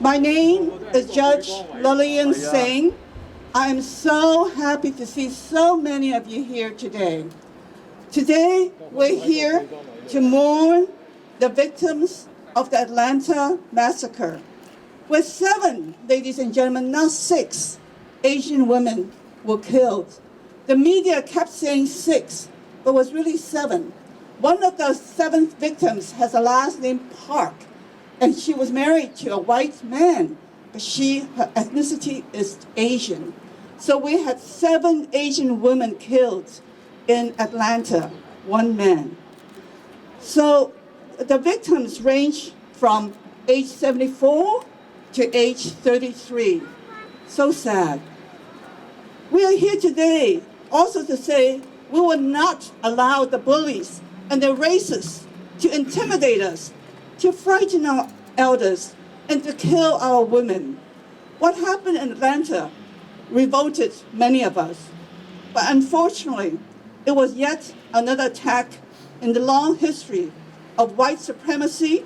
My name is Judge Lillian Singh. I am so happy to see so many of you here today. Today, we're here to mourn the victims of the Atlanta massacre, where 7, ladies and gentlemen, not 6, Asian women were killed. The media kept saying 6, but it was really 7. One of the 7 victims has a last name Park, and she was married to a white man, but her ethnicity is Asian. So we had 7 Asian women killed in Atlanta, 1 man. So the victims range from age 74 to age 33. So sad. We are here today also to say we will not allow the bullies and the racists to intimidate us, to frighten our elders, and to kill our women. What happened in Atlanta revolted many of us. But unfortunately, it was yet another attack in the long history of white supremacy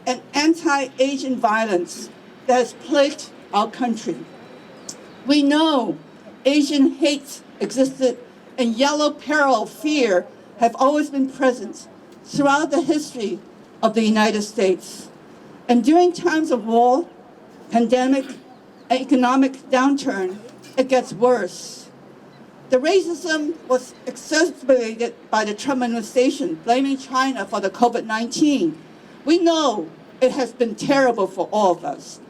and anti-Asian violence that has plagued our country. We know Asian hate existed and yellow peril fear have always been present throughout the history of the United States. And during times of war, pandemic, and economic downturn, it gets worse. The racism was exacerbated by the Trump administration, blaming China for the COVID-19. We know it has been terrible for all of us.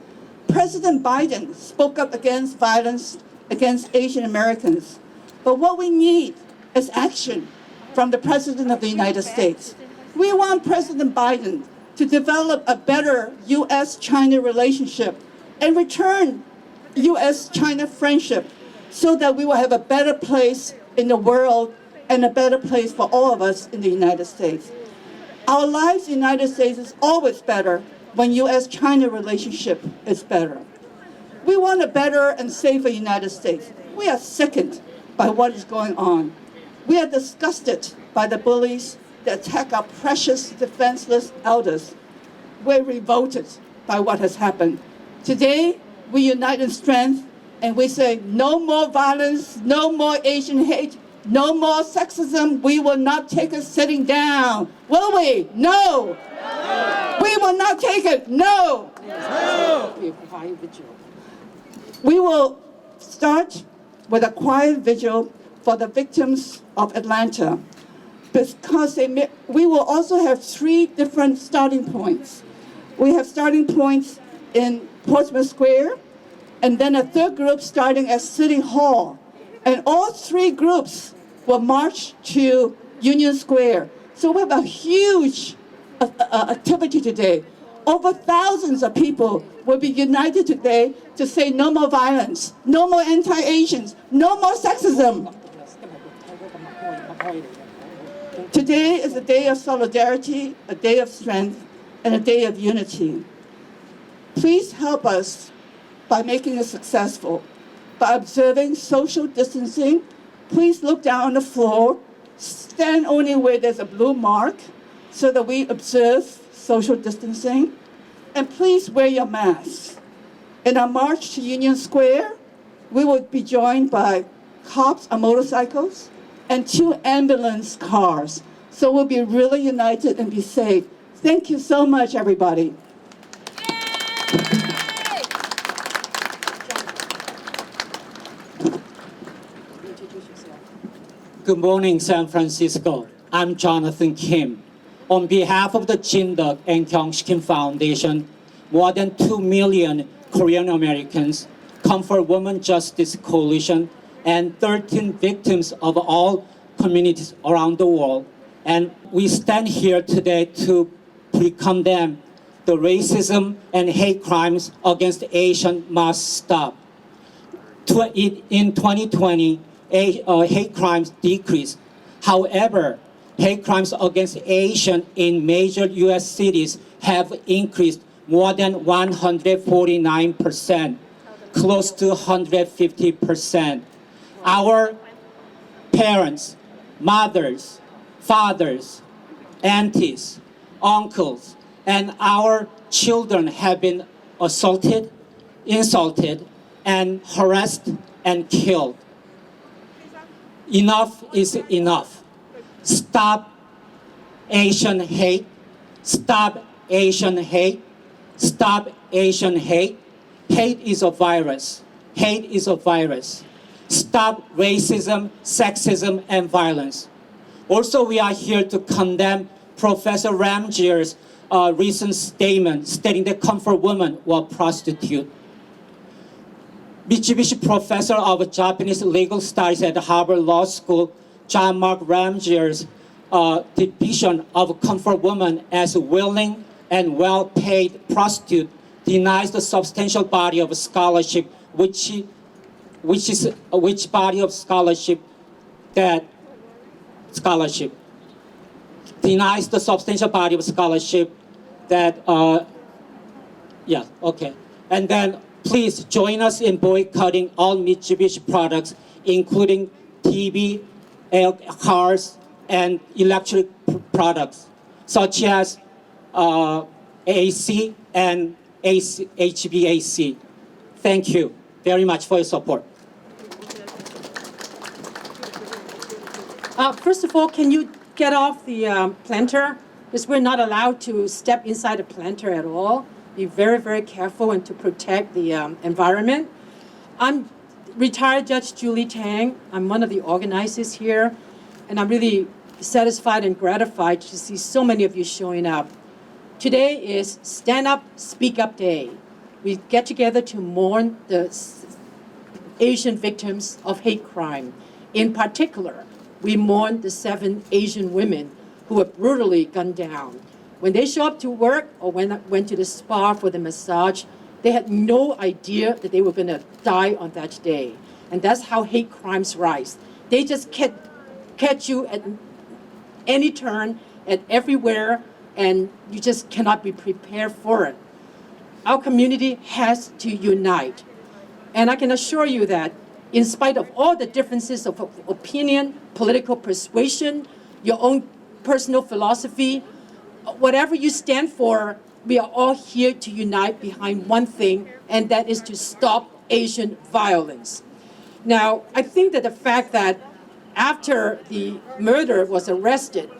President Biden spoke up against violence against Asian Americans. But what we need is action from the President of the United States. We want President Biden to develop a better U.S.-China relationship and return U.S.-China friendship so that we will have a better place in the world and a better place for all of us in the United States. Our lives in the United States is always better when U.S.-China relationship is better. We want a better and safer United States. We are sickened by what is going on. We are disgusted by the bullies that attack our precious, defenseless elders. We're revolted by what has happened. Today, we unite in strength and we say, no more violence, no more Asian hate, no more sexism. We will not take it sitting down. Will we? No. No. We will not take it. No. No. We will start with a quiet vigil for the victims of Atlanta, because we will also have 3 different starting points. We have starting points in Portsmouth Square, and then a 3rd group starting at City Hall. And all 3 groups will march to Union Square. So we have a huge activity today. Over thousands of people will be united today to say no more violence, no more anti-Asians, no more sexism. Today is a day of solidarity, a day of strength, and a day of unity. Please help us by making it successful, by observing social distancing. Please look down on the floor, stand only where there's a blue mark so that we observe social distancing, and please wear your masks. In our march to Union Square, we will be joined by cops on motorcycles and 2 ambulance cars. So we'll be really united and be safe. Thank you so much, everybody. Good morning, San Francisco. I'm Jonathan Kim. On behalf of the Jin Deok and Kyung Kim Foundation, more than 2 million Korean Americans, Comfort Women Justice Coalition, and 13 victims of all communities around the world. And we stand here today to condemn the racism and hate crimes against Asians must stop. In 2020, hate crimes decreased. However, hate crimes against Asians in major U.S. cities have increased more than 149%, close to 150%. Our parents, mothers, fathers, aunties, uncles, and our children have been assaulted, insulted, and harassed and killed. Enough is enough. Stop Asian hate. Stop Asian hate. Stop Asian hate. Hate is a virus. Hate is a virus. Stop racism, sexism, and violence. Also, we are here to condemn Professor Ramjer's recent statement stating that comfort women were prostitutes. Mitsubishi Professor of Japanese Legal Studies at Harvard Law School, John Mark Ramjer's depiction of comfort women as willing and well-paid prostitute denies the substantial body of scholarship which body of scholarship that scholarship denies the substantial body of scholarship that yeah, okay. And then please join us in boycotting all Mitsubishi products, including TV, cars, and electric products, such as AC and HVAC. Thank you very much for your support. First of all, can you get off the planter? Because we're not allowed to step inside the planter at all. Be very, very careful and to protect the environment. I'm retired Judge Julie Tang. I'm one of the organizers here, and I'm really satisfied and gratified to see so many of you showing up. Today is Stand Up, Speak Up Day. We get together to mourn the Asian victims of hate crime. In particular, we mourn the 7 Asian women who were brutally gunned down. When they show up to work or went to the spa for the massage, they had no idea that they were going to die on that day. And that's how hate crimes rise. They just catch you at any turn, at everywhere, and you just cannot be prepared for it. Our community has to unite. And I can assure you that in spite of all the differences of opinion, political persuasion, your own personal philosophy, whatever you stand for, we are all here to unite behind one thing, and that is to stop Asian violence. Now, I think that the fact that after the murderer was arrested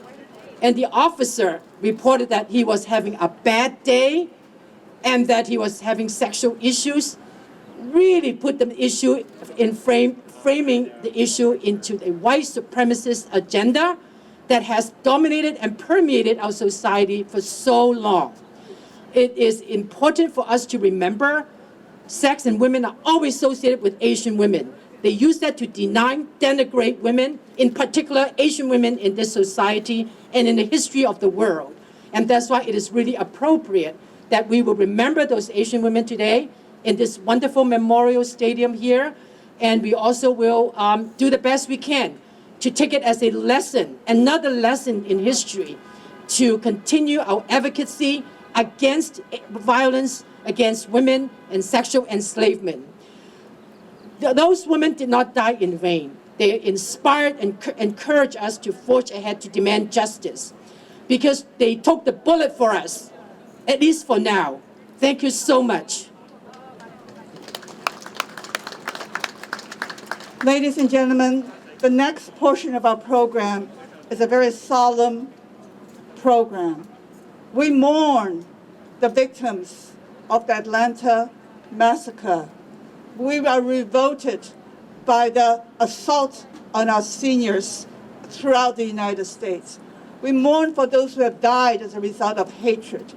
and the officer reported that he was having a bad day and that he was having sexual issues, really put the issue in framing the issue into a white supremacist agenda that has dominated and permeated our society for so long. It is important for us to remember sex and women are always associated with Asian women. They use that to denigrate women, in particular Asian women in this society and in the history of the world. And that's why it is really appropriate that we will remember those Asian women today in this wonderful memorial stadium here. And we also will do the best we can to take it as a lesson, another lesson in history, to continue our advocacy against violence against women and sexual enslavement. Those women did not die in vain. They inspired and encouraged us to forge ahead to demand justice because they took the bullet for us, at least for now. Thank you so much. Ladies and gentlemen, the next portion of our program is a very solemn program. We mourn the victims of the Atlanta massacre. We are revolted by the assault on our seniors throughout the United States. We mourn for those who have died as a result of hatred.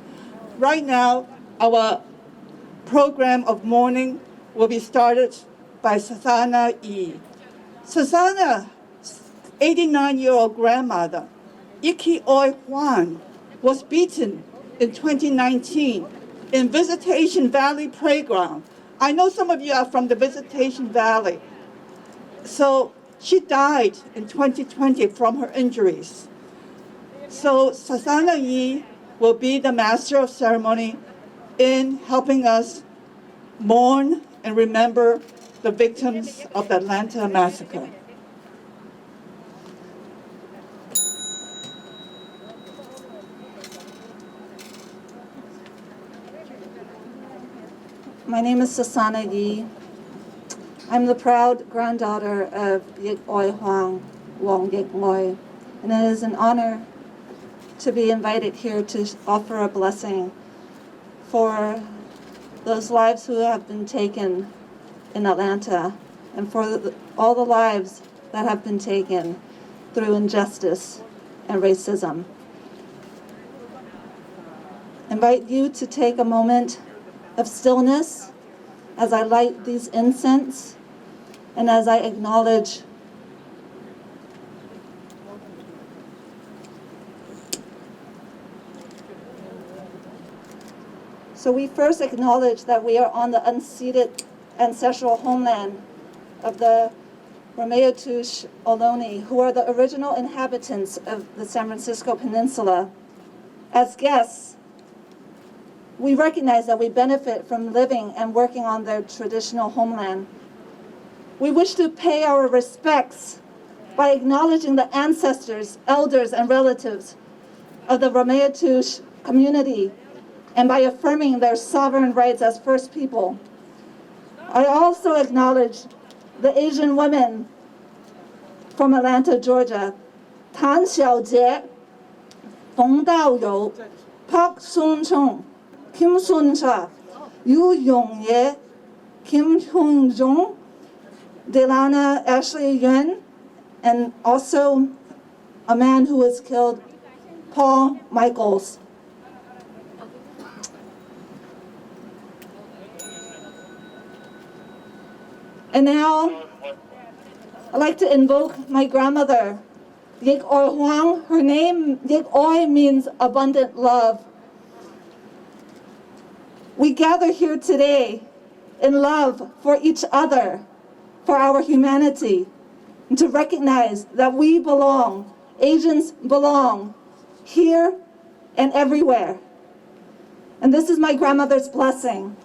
Right now, our program of mourning will be started by Susanna Yi. Susanna's 89-year-old grandmother, Iki Oi Hwan, was beaten in 2019 in Visitation Valley Playground. I know some of you are from the Visitation Valley. So she died in 2020 from her injuries. So Susanna Yi will be the master of ceremony in helping us mourn and remember the victims of the Atlanta massacre. My name is Sasana Yi. I'm the proud granddaughter of Yik Oi Huang, Wong Yik Oi, and it is an honor to be invited here to offer a blessing for those lives who have been taken in Atlanta and for all the lives that have been taken through injustice and racism. Invite you to take a moment of stillness as I light these incense and as I acknowledge So we first acknowledge that we are on the unceded ancestral homeland of the Ramaytush Ohlone, who are the original inhabitants of the San Francisco Peninsula. As guests, we recognize that we benefit from living and working on their traditional homeland. We wish to pay our respects by acknowledging the ancestors, elders, and relatives of the Ramaytush community and by affirming their sovereign rights as First People. I also acknowledge the Asian women from Atlanta, Georgia. Tan Xiaojie, Feng Daoyou, Park Sun-chung, Kim Sun-cha, Yu Yong-ye, Kim Hyun-jung, Delana Ashley Yuen, and also a man who was killed, Paul Michaels. And now, I'd like to invoke my grandmother, Yik Oi Huang. Her name, Yik Oi, means abundant love. We gather here today in love for each other, for our humanity, and to recognize that we belong, Asians belong, here and everywhere. And this is my grandmother's blessing.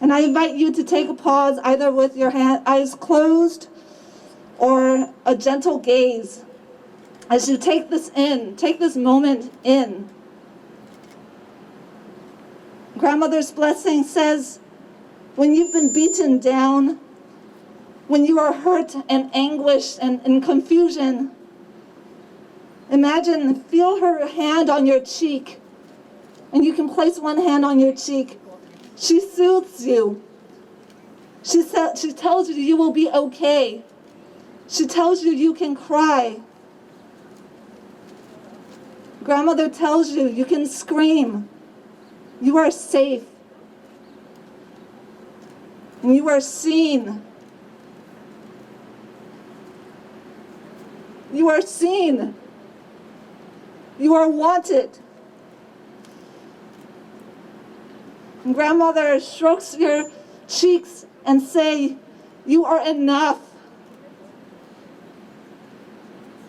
And I invite you to take a pause, either with your eyes closed or a gentle gaze, as you take this in, take this moment in. Grandmother's blessing says, when you've been beaten down, when you are hurt and anguished and in confusion, imagine, feel her hand on your cheek, and you can place one hand on your cheek. She soothes you. She tells you you will be okay. She tells you you can cry. Grandmother tells you you can scream. You are safe. And you are seen. You are seen. You are wanted. And grandmother strokes your cheeks and say, you are enough.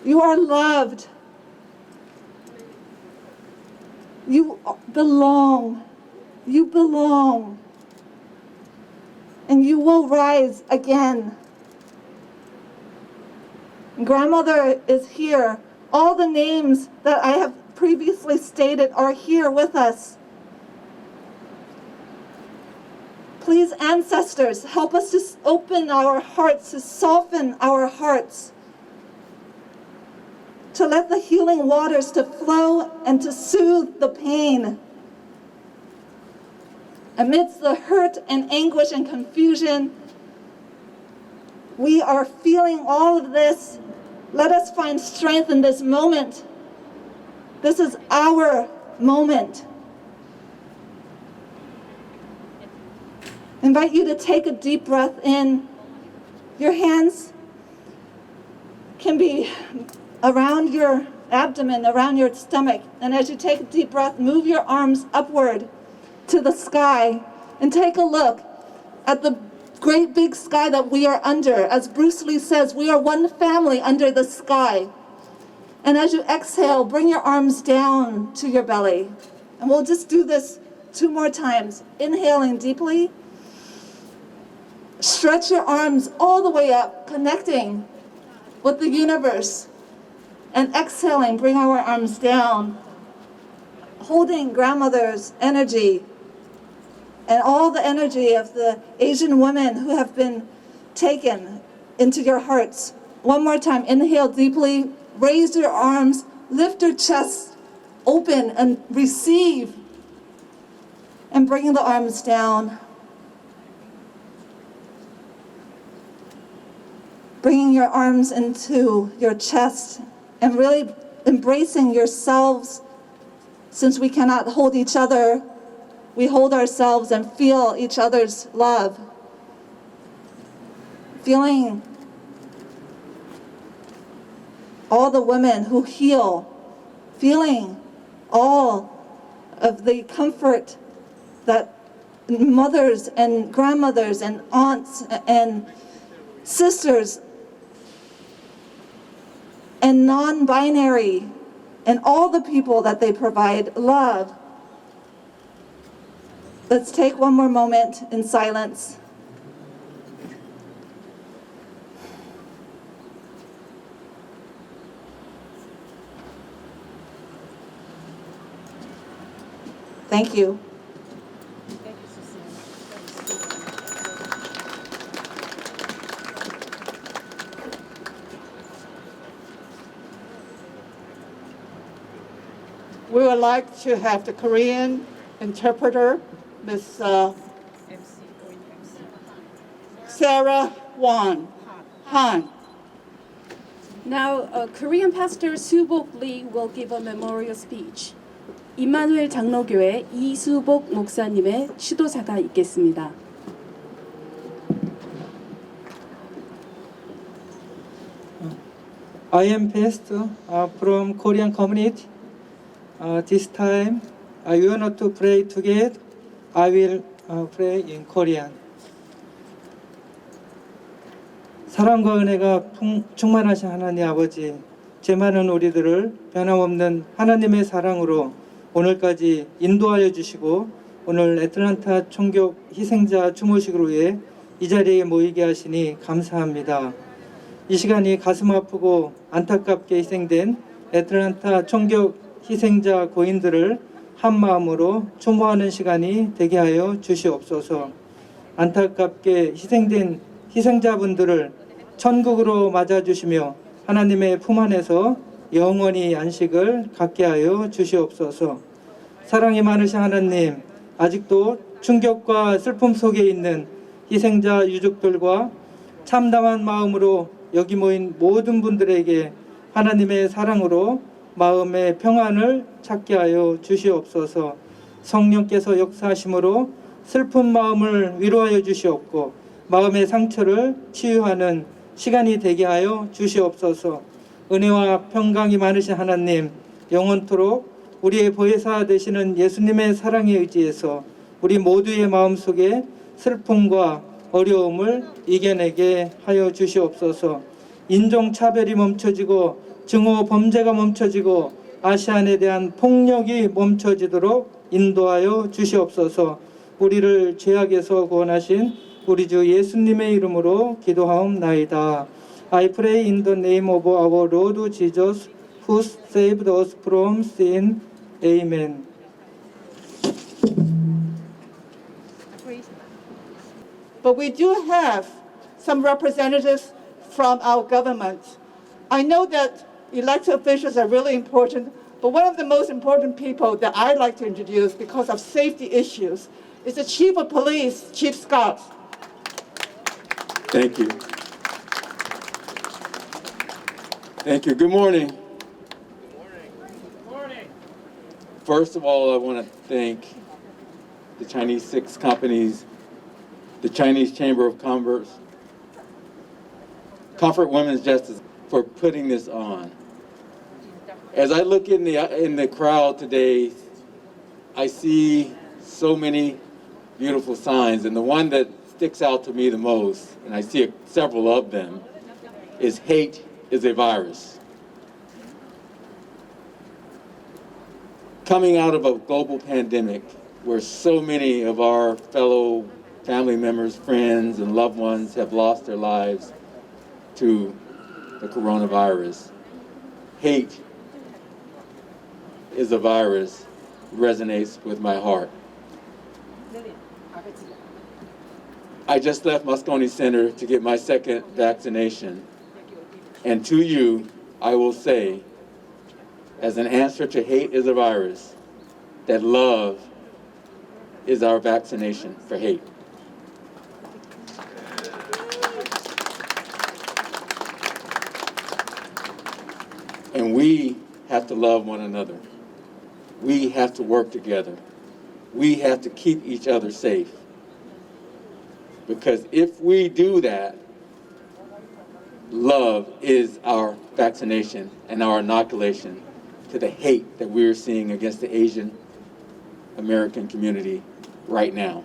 You are loved. You belong. You belong. And you will rise again. Grandmother is here. All the names that I have previously stated are here with us. Please, ancestors, help us to open our hearts, to soften our hearts, to let the healing waters to flow and to soothe the pain. Amidst the hurt and anguish and confusion, we are feeling all of this. Let us find strength in this moment. This is our moment. Invite you to take a deep breath in. Your hands can be around your abdomen, around your stomach. And as you take a deep breath, move your arms upward to the sky and take a look at the great big sky that we are under. As Bruce Lee says, we are one family under the sky. And as you exhale, bring your arms down to your belly. And we'll just do this 2 more times. Inhaling deeply. Stretch your arms all the way up, connecting with the universe. And exhaling, bring our arms down, holding grandmother's energy. and all the energy of the Asian women who have been taken into your hearts. One more time, inhale deeply, raise your arms, lift your chest open and receive. And bring the arms down. Bringing your arms into your chest and really embracing yourselves. Since we cannot hold each other, we hold ourselves and feel each other's love. Feeling all the women who heal, feeling all of the comfort that mothers and grandmothers and aunts and sisters and non-binary and all the people that they provide love. Let's take one more moment in silence. Thank you. We would like to have the Korean interpreter, Ms. Sarah Han. Now, Korean pastor Subok Lee will give a memorial speech. 임마누엘 장로교회 이수복 목사님의 시도사가 있겠습니다. I am pastor from Korean community. This time, I want to pray together. I will pray in Korean. 사랑과 은혜가 충만하신 하나님 아버지, 죄 많은 우리들을 변함없는 하나님의 사랑으로 오늘까지 인도하여 주시고 오늘 애틀란타 총격 희생자 추모식을 위해 이 자리에 모이게 하시니 감사합니다. 이 시간이 가슴 아프고 안타깝게 희생된 애틀란타 총격 희생자 고인들을 한 마음으로 추모하는 시간이 되게 하여 주시옵소서. 안타깝게 희생된 희생자분들을 천국으로 맞아주시며 하나님의 품 안에서 영원히 안식을 갖게 하여 주시옵소서. 사랑이 많으신 하나님, 아직도 충격과 슬픔 속에 있는 희생자 유족들과 참담한 마음으로 여기 모인 모든 분들에게 하나님의 사랑으로 마음의 평안을 찾게 하여 주시옵소서. 성령께서 역사하심으로 슬픈 마음을 위로하여 주시옵고 마음의 상처를 치유하는 시간이 되게 하여 주시옵소서. 은혜와 평강이 많으신 하나님, 영원토록 우리의 보혜사 되시는 예수님의 사랑에 의지해서 우리 모두의 마음속에 슬픔과 어려움을 이겨내게 하여 주시옵소서. 인종차별이 멈춰지고 증오 범죄가 멈춰지고 아시안에 대한 폭력이 멈춰지도록 인도하여 주시옵소서. 우리를 죄악에서 구원하신 우리 주 예수님의 이름으로 기도하옵나이다. I pray in the name of our Lord Jesus, who saved us from sin. Amen. But we do have some representatives from our government. I know that elected officials are really important, but one of the most important people that I'd like to introduce because of safety issues is the Chief of Police, Chief Scott. Thank you. Thank you. Good morning. Good morning. First of all, I want to thank the Chinese 6 companies, the Chinese Chamber of Commerce, Comfort Women's Justice for putting this on. As I look in the crowd today, I see so many beautiful signs, and the one that sticks out to me the most, and I see several of them, is hate is a virus. Coming out of a global pandemic where so many of our fellow family members, friends, and loved ones have lost their lives to the coronavirus, hate is a virus, resonates with my heart. I just left Moscone Center to get my second vaccination. And to you, I will say, as an answer to hate is a virus, that love is our vaccination for hate. And we have to love one another. We have to work together. We have to keep each other safe. Because if we do that, love is our vaccination and our inoculation to the hate that we're seeing against the Asian American community right now.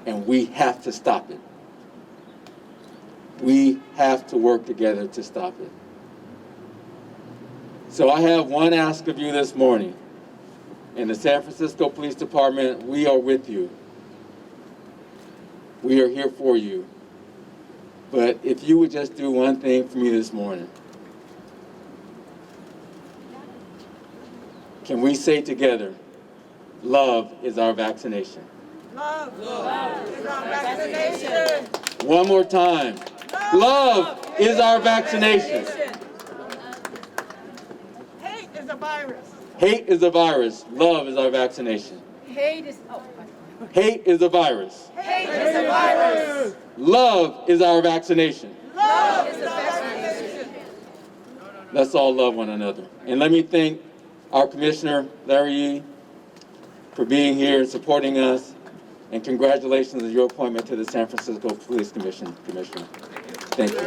And we have to stop it. We have to work together to stop it. So I have one ask of you this morning. In the San Francisco Police Department, we are with you. We are here for you. But if you would just do one thing for me this morning. Can we say together, love is our vaccination? Love is our vaccination. One more time. Love is our vaccination. Hate is a virus. Hate is a virus. Love is our vaccination. Hate is Hate is a virus. Hate is a virus. Love is our vaccination. Love is our vaccination. Let's all love one another. And let me thank our Commissioner, Larry Yee, for being here and supporting us. And congratulations on your appointment to the San Francisco Police Commission, Commissioner. Thank you.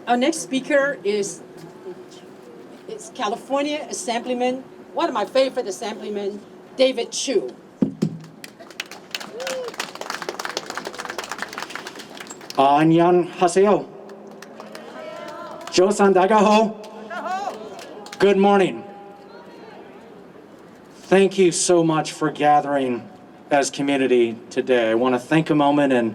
Our next speaker is California Assemblyman, one of my favorite Assemblymen, David Chu. 안녕하세요. 조선 다가호. Good morning. Thank you so much for gathering as community today. I want to take a moment and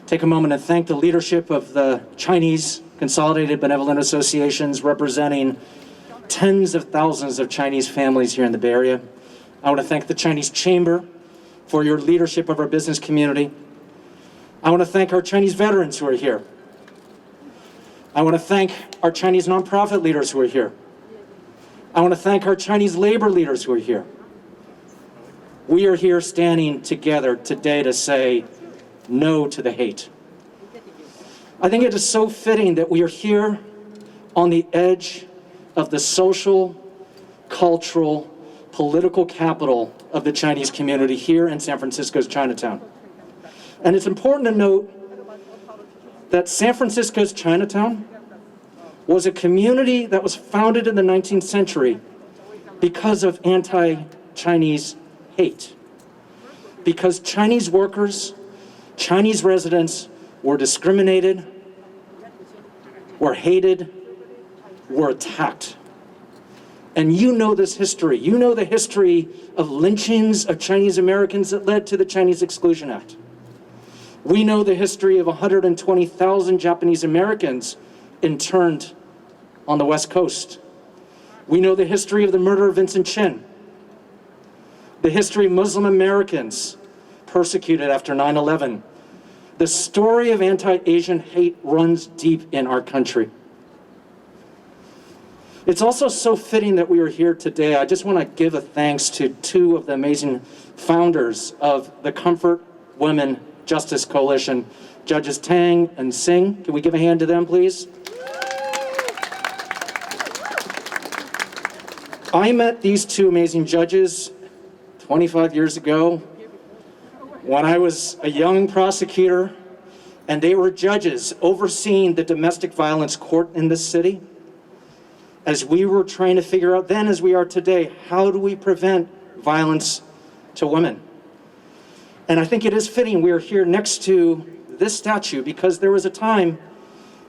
thank the leadership of the Chinese Consolidated Benevolent Associations representing tens of thousands of Chinese families here in the Bay Area. I want to thank the Chinese Chamber for your leadership of our business community. I want to thank our Chinese veterans who are here. I want to thank our Chinese nonprofit leaders who are here. I want to thank our Chinese labor leaders who are here. We are here standing together today to say no to the hate. I think it is so fitting that we are here on the edge of the social, cultural, political capital of the Chinese community here in San Francisco's Chinatown. And it's important to note that San Francisco's Chinatown was a community that was founded in the 19th century because of anti-Chinese hate. Because Chinese workers, Chinese residents were discriminated, were hated, were attacked. And you know this history. You know the history of lynchings of Chinese Americans that led to the Chinese Exclusion Act. We know the history of 120,000 Japanese Americans interned on the West Coast. We know the history of the murder of Vincent Chin. The history of Muslim Americans persecuted after 9/11. The story of anti-Asian hate runs deep in our country. It's also so fitting that we are here today. I just want to give a thanks to two of the amazing founders of the Comfort Women Justice Coalition, Judges Tang and Singh. Can we give a hand to them, please? I met these two amazing judges 25 years ago when I was a young prosecutor, and they were judges overseeing the domestic violence court in this city. As we were trying to figure out then, as we are today, how do we prevent violence to women? And I think it is fitting we are here next to this statue because there was a time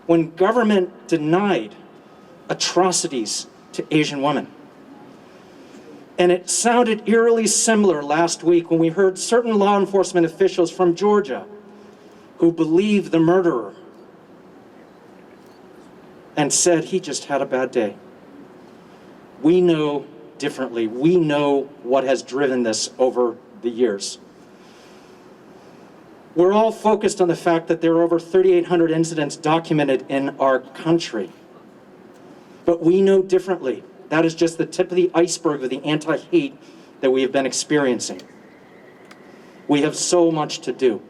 when government denied atrocities to Asian women. And it sounded eerily similar last week when we heard certain law enforcement officials from Georgia who believed the murderer and said he just had a bad day. We know differently. We know what has driven this over the years. We're all focused on the fact that there are over 3,800 incidents documented in our country. But we know differently. That is just the tip of the iceberg of the anti-hate that we have been experiencing. We have so much to do.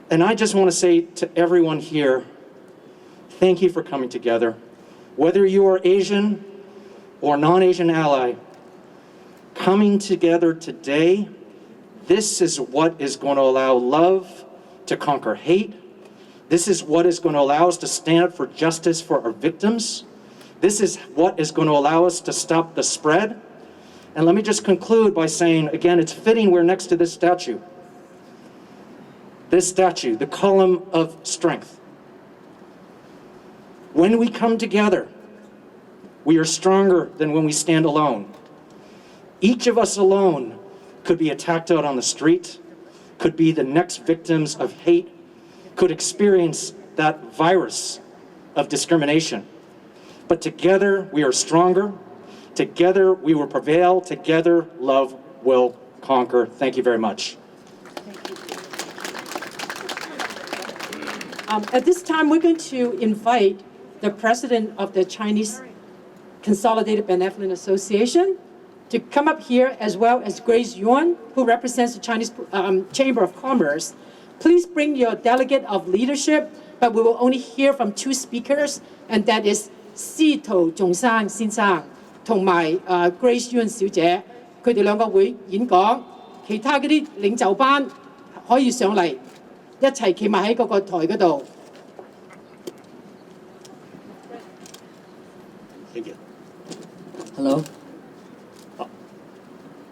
And I just want to say to everyone here, thank you for coming together. Whether you are Asian or non-Asian ally, coming together today, this is what is going to allow love to conquer hate. This is what is going to allow us to stand up for justice for our victims. This is what is going to allow us to stop the spread. And let me just conclude by saying, again, it's fitting we're next to this statue. This statue, the column of strength. When we come together, we are stronger than when we stand alone. Each of us alone could be attacked out on the street, could be the next victims of hate, could experience that virus of discrimination. But together we are stronger. Together we will prevail. Together love will conquer. Thank you very much. At this time, we're going to invite the president of the Chinese Consolidated Benevolent Association to come up here, as well as Grace Yuan, who represents the Chinese Chamber of Commerce. Please bring your delegate of leadership, but we will only hear from two speakers, and that is 司徒仲生先生同埋Grace Yuan 小姐，佢哋兩個會演講，其他嗰啲領袖班可以上嚟一齊企埋喺嗰個台嗰度。Thank you. Hello.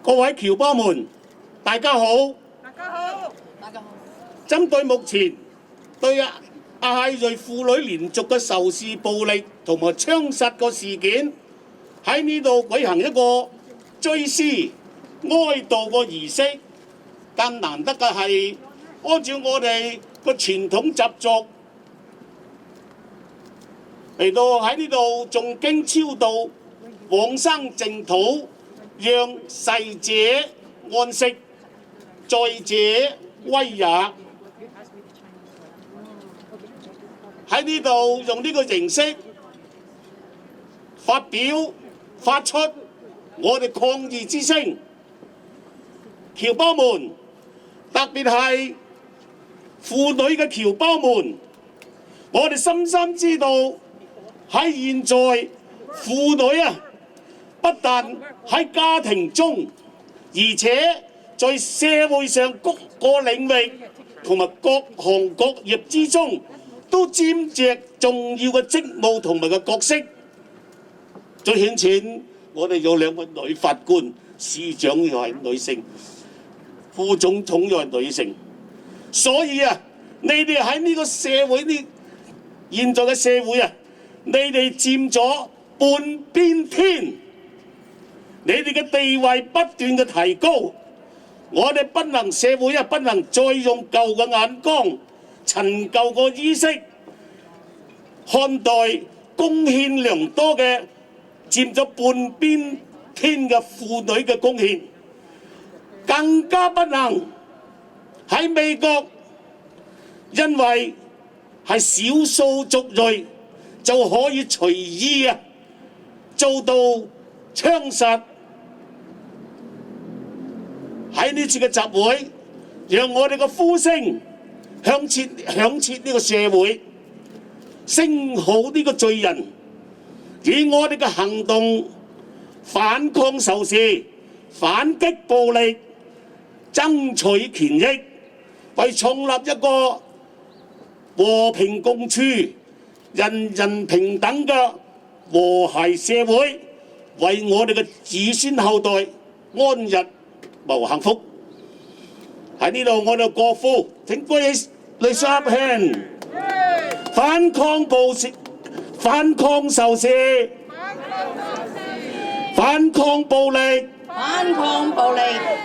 各位僑胞們，大家好。大家好。大家好。針對目前對亞裔婦女連續嘅仇視暴力同埋槍殺個事件，喺呢度舉行一個追思哀悼個儀式。更難得嘅係，按照我哋個傳統習俗嚟到喺呢度誦經超度，往生淨土。讓逝者安息，在者威也。喺呢度用呢個形式發出我哋抗議之聲。僑胞們，特別係婦女嘅僑胞們，我哋深深知道喺現在婦女啊，不但喺家庭中，而且在社會上各個領域同埋各行各業之中，都佔着重要嘅職務同埋嘅角色。最顯淺，我哋有兩位女法官，司長又係女性，副總統又係女性。所以啊，你哋喺呢個社會呢，現在嘅社會啊，你哋佔咗半邊天。你哋嘅地位不斷嘅提高，我哋社會不能再用舊嘅眼光、陳舊嘅意識看待貢獻良多嘅佔咗半邊天嘅婦女嘅貢獻，更加不能喺美國，因為係少數族裔就可以隨意做到槍殺。喺呢次嘅集會，讓我哋嘅呼聲響徹呢個社會，聲號呢個罪人，以我哋嘅行動反抗仇視、反擊暴力，爭取權益，為創立一個和平共處、人人平等嘅和諧社會，為我哋嘅子孫後代安逸謀幸福。喺呢度我哋國父請舉起你雙hand，反抗暴力，反抗仇視，反抗暴力，反抗暴力，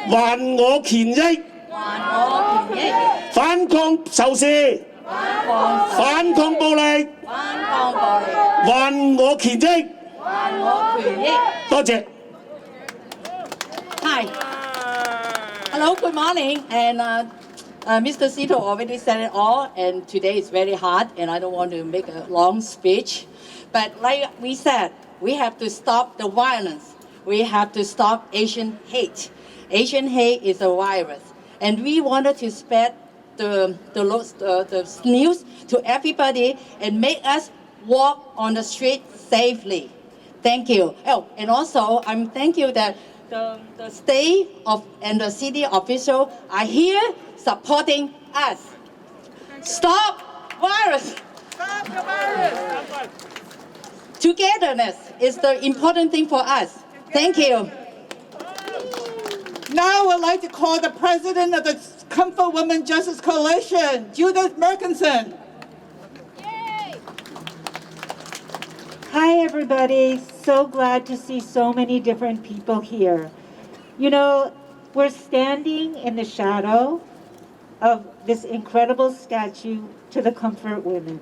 還我權益，還我權益，反抗仇視，反抗暴力，反抗暴力，還我權益。還萬我權益。多謝。 Hi. Hello, good morning. And Mr. Sito already said it all, and today is very hard, and I don't want to make a long speech. But like we said, we have to stop the violence. We have to stop Asian hate. Asian hate is a virus, and we wanted to spread the news to everybody and make us walk on the street safely. Thank you. Oh, and also thank you that the state and the city official are here supporting us. Stop virus. Stop the virus. Togetherness is the important thing for us. Thank you. Now I would like to call the president of the Comfort Women Justice Coalition, Judith Merkinson. Hi, everybody. So glad to see so many different people here. You know, we're standing in the shadow of this incredible statue to the Comfort Women.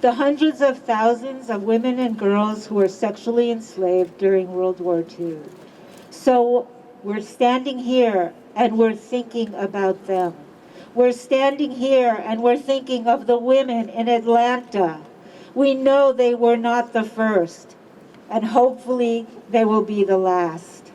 The hundreds of thousands of women and girls who were sexually enslaved during World War II. So we're standing here and we're thinking about them. We're standing here and we're thinking of the women in Atlanta. We know they were not the first, and hopefully they will be the last.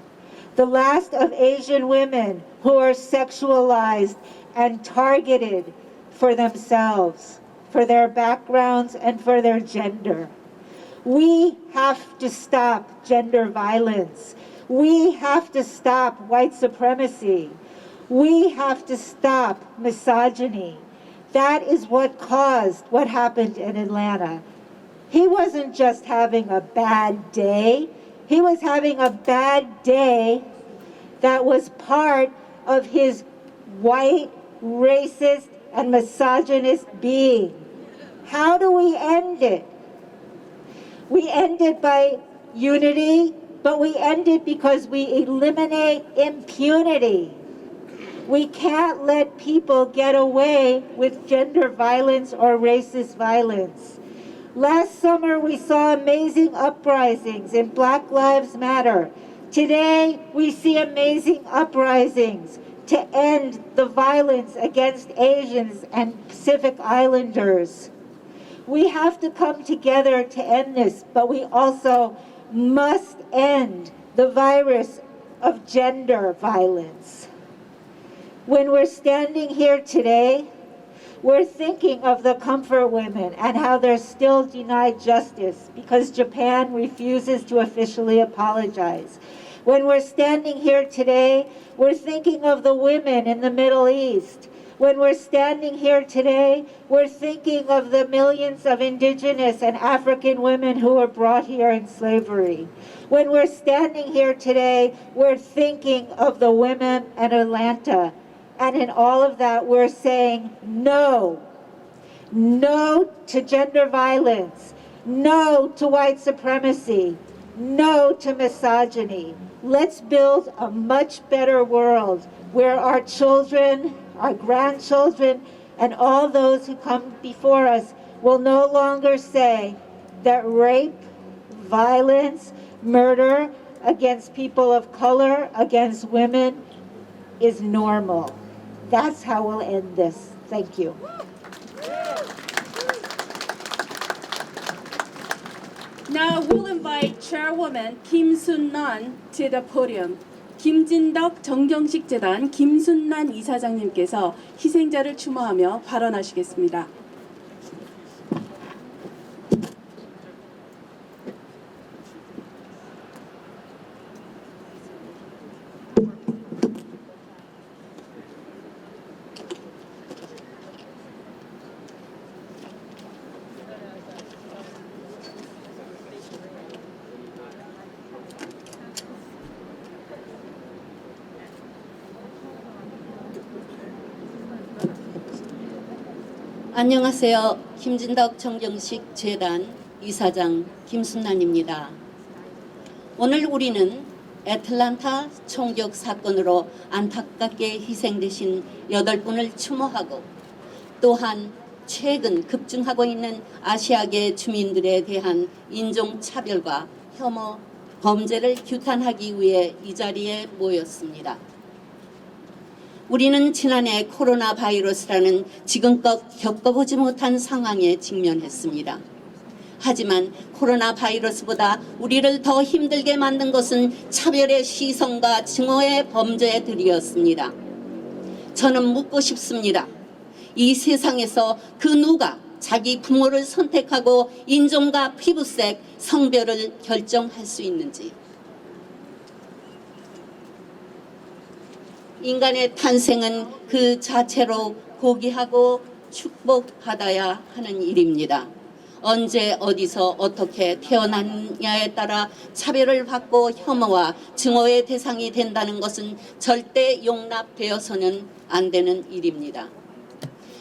The last of Asian women who are sexualized and targeted for themselves, for their backgrounds, and for their gender. We have to stop gender violence. We have to stop white supremacy. We have to stop misogyny. That is what caused what happened in Atlanta. He wasn't just having a bad day. He was having a bad day that was part of his white, racist, and misogynist being. How do we end it? We end it by unity, but we end it because we eliminate impunity. We can't let people get away with gender violence or racist violence. Last summer, we saw amazing uprisings in Black Lives Matter. Today, we see amazing uprisings to end the violence against Asians and Pacific Islanders. We have to come together to end this, but we also must end the virus of gender violence. When we're standing here today, we're thinking of the Comfort Women and how they're still denied justice because Japan refuses to officially apologize. When we're standing here today, we're thinking of the women in the Middle East. When we're standing here today, we're thinking of the millions of indigenous and African women who were brought here in slavery. When we're standing here today, we're thinking of the women in Atlanta. And in all of that, we're saying no. No to gender violence. No to white supremacy. No to misogyny. Let's build a much better world where our children, our grandchildren, and all those who come before us will no longer say that rape, violence, murder against people of color, against women, is normal. That's how we'll end this. Thank you. Now we'll invite Chairwoman Kim Sun-nan to the podium. 김진덕 정경식 재단 김순난 이사장님께서 희생자를 추모하며 발언하시겠습니다. 안녕하세요. 김진덕 정경식 재단 이사장 김순난입니다. 오늘 우리는 애틀란타 총격 사건으로 안타깝게 희생되신 8분을 추모하고 또한 최근 급증하고 있는 아시아계 주민들에 대한 인종차별과 혐오, 범죄를 규탄하기 위해 이 자리에 모였습니다. 우리는 지난해 코로나 바이러스라는 지금껏 겪어보지 못한 상황에 직면했습니다. 하지만 코로나 바이러스보다 우리를 더 힘들게 만든 것은 차별의 시선과 증오의 범죄들이었습니다. 저는 묻고 싶습니다. 이 세상에서 그 누가 자기 부모를 선택하고 인종과 피부색, 성별을 결정할 수 있는지. 인간의 탄생은 그 자체로 고귀하고 축복받아야 하는 일입니다. 언제 어디서 어떻게 태어났냐에 따라 차별을 받고 혐오와 증오의 대상이 된다는 것은 절대 용납되어서는 안 되는 일입니다.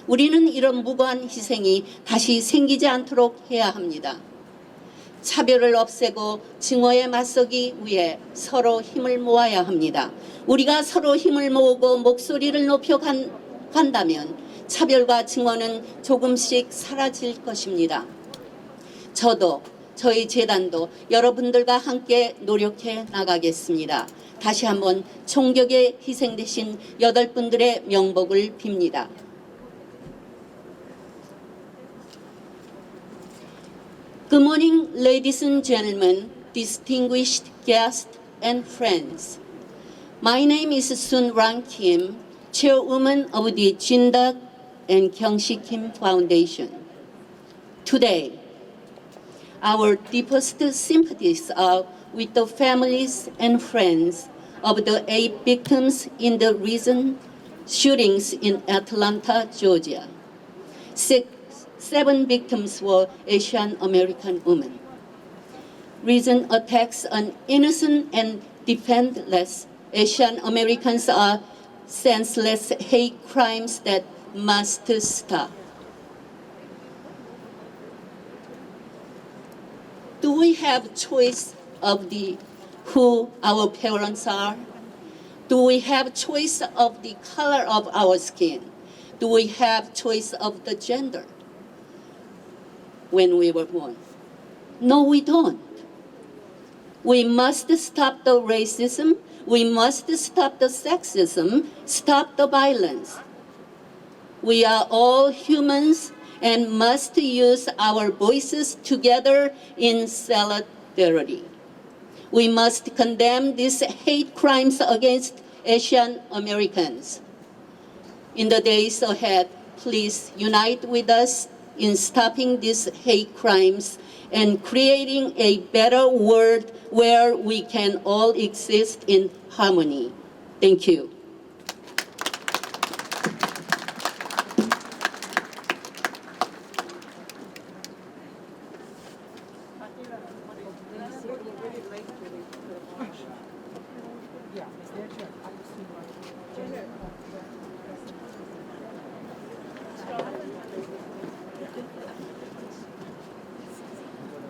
우리는 이런 무고한 희생이 다시 생기지 않도록 해야 합니다. 차별을 없애고 증오에 맞서기 위해 서로 힘을 모아야 합니다. 우리가 서로 힘을 모으고 목소리를 높여 간다면 차별과 증오는 조금씩 사라질 것입니다. 저도 저희 재단도 여러분들과 함께 노력해 나가겠습니다. 다시 한번 총격에 희생되신 8분들의 명복을 빕니다. Good morning, ladies and gentlemen, distinguished guests and friends. My name is Sun Rang Kim, chairwoman of the Jinduk and Kyungsi Kim Foundation. Today, our deepest sympathies are with the families and friends of the 8 victims in the recent shootings in Atlanta, Georgia. 7 victims were Asian American women. Recent attacks on innocent and defenseless Asian Americans are senseless hate crimes that must stop. Do we have choice of who our parents are? Do we have choice of the color of our skin? Do we have choice of the gender when we were born? No, we don't. We must stop the racism. We must stop the sexism, stop the violence. We are all humans and must use our voices together in solidarity. We must condemn these hate crimes against Asian Americans. In the days ahead, please unite with us in stopping these hate crimes and creating a better world where we can all exist in harmony. Thank you.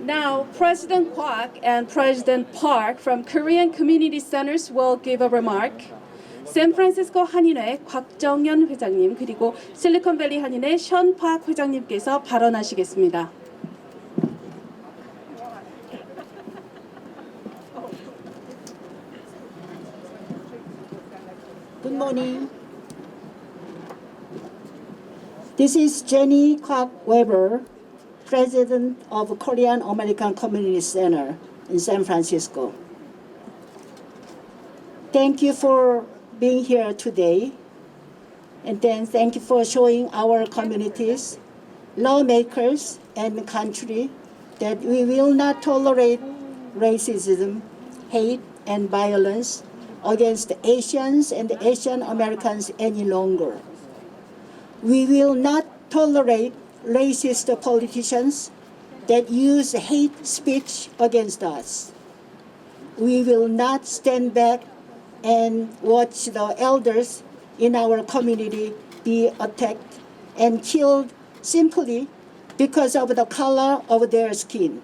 Now, President Kwak and President Park from Korean Community Centers will give a remark. 샌프란시스코 한인회 곽정연 회장님 그리고 실리콘밸리 한인회 션 팍 회장님께서 발언하시겠습니다. Good morning. This is Jenny Kwak Weber, President of Korean American Community Center in San Francisco. Thank you for being here today, and then thank you for showing our communities, lawmakers, and country that we will not tolerate racism, hate, and violence against Asians and Asian Americans any longer. We will not tolerate racist politicians that use hate speech against us. We will not stand back and watch the elders in our community be attacked and killed simply because of the color of their skin.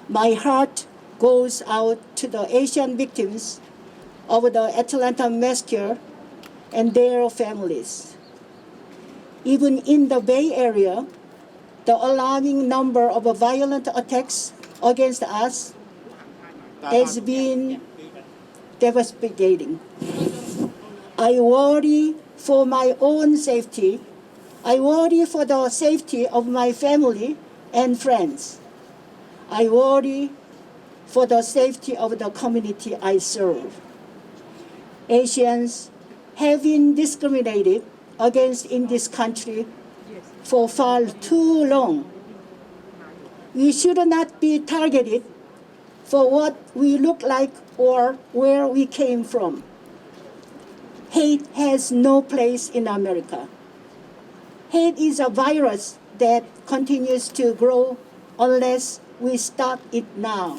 My heart goes out to the Asian victims of the Atlanta massacre and their families. Even in the Bay Area, the alarming number of violent attacks against us has been devastating. I worry for my own safety. I worry for the safety of my family and friends. I worry for the safety of the community I serve. Asians have been discriminated against in this country for far too long. We should not be targeted for what we look like or where we came from. Hate has no place in America. Hate is a virus that continues to grow unless we stop it now.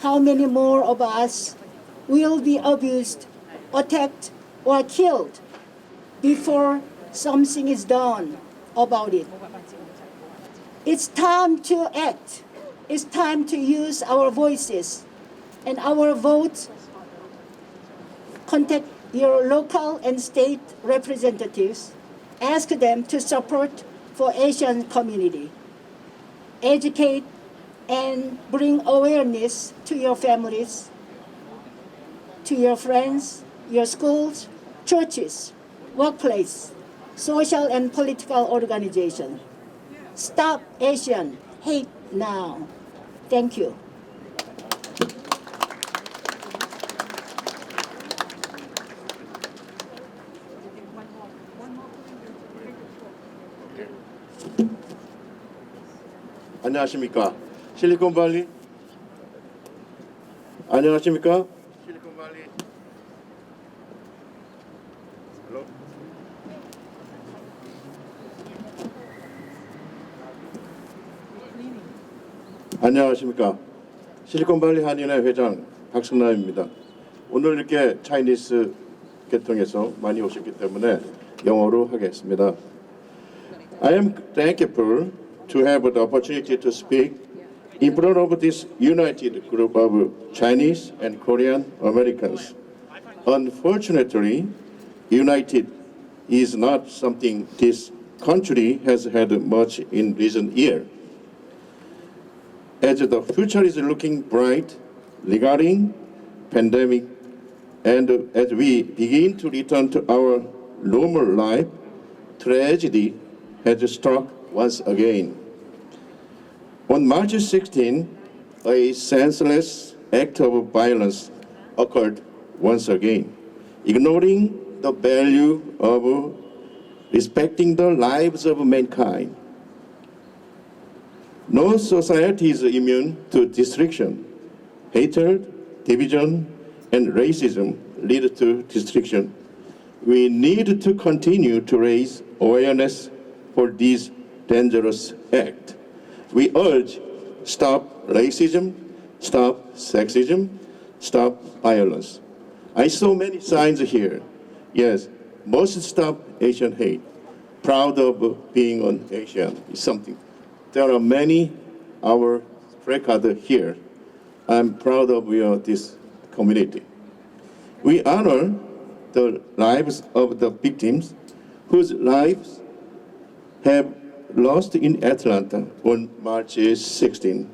How many more of us will be abused, attacked, or killed before something is done about it? It's time to act. It's time to use our voices and our votes. Contact your local and state representatives. Ask them to support for Asian community. Educate and bring awareness to your families, to your friends, your schools, churches, workplace, social and political organizations. Stop Asian hate now. Thank you. 안녕하십니까? 실리콘밸리? 안녕하십니까? 실리콘밸리? Hello? 안녕하십니까? 실리콘밸리 한인회 회장 박승남입니다. 오늘 이렇게 차이니스 계통에서 많이 오셨기 때문에 영어로 하겠습니다. I am thankful to have the opportunity to speak in front of this united group of Chinese and Korean Americans. Unfortunately, united is not something this country has had much in recent years. As the future is looking bright regarding pandemic and as we begin to return to our normal life, tragedy has struck once again. On March 16, a senseless act of violence occurred once again, ignoring the value of respecting the lives of mankind. No society is immune to destruction. Hatred, division, and racism lead to destruction. We need to continue to raise awareness for these dangerous acts. We urge stop racism, stop sexism, stop violence. I saw many signs here. Yes, must stop Asian hate. Proud of being an Asian is something. There are many our placard here. I'm proud of this community. We honor the lives of the victims whose lives have lost in Atlanta on March 16.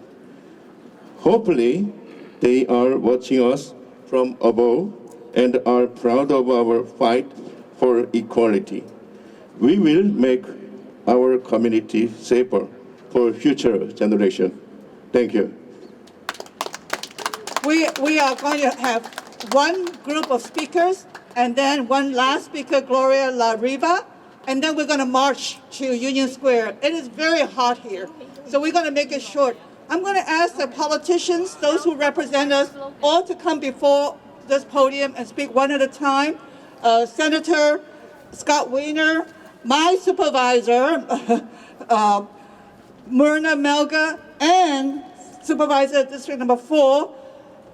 Hopefully, they are watching us from above and are proud of our fight for equality. We will make our community safer for future generation. Thank you. We are going to have one group of speakers and then one last speaker, Gloria La Riva, and then we're going to march to Union Square. It is very hot here, so we're going to make it short. I'm going to ask the politicians, those who represent us, all to come before this podium and speak one at a time. Senator Scott Wiener, my supervisor, Miranda Melger, and Supervisor District Number 4,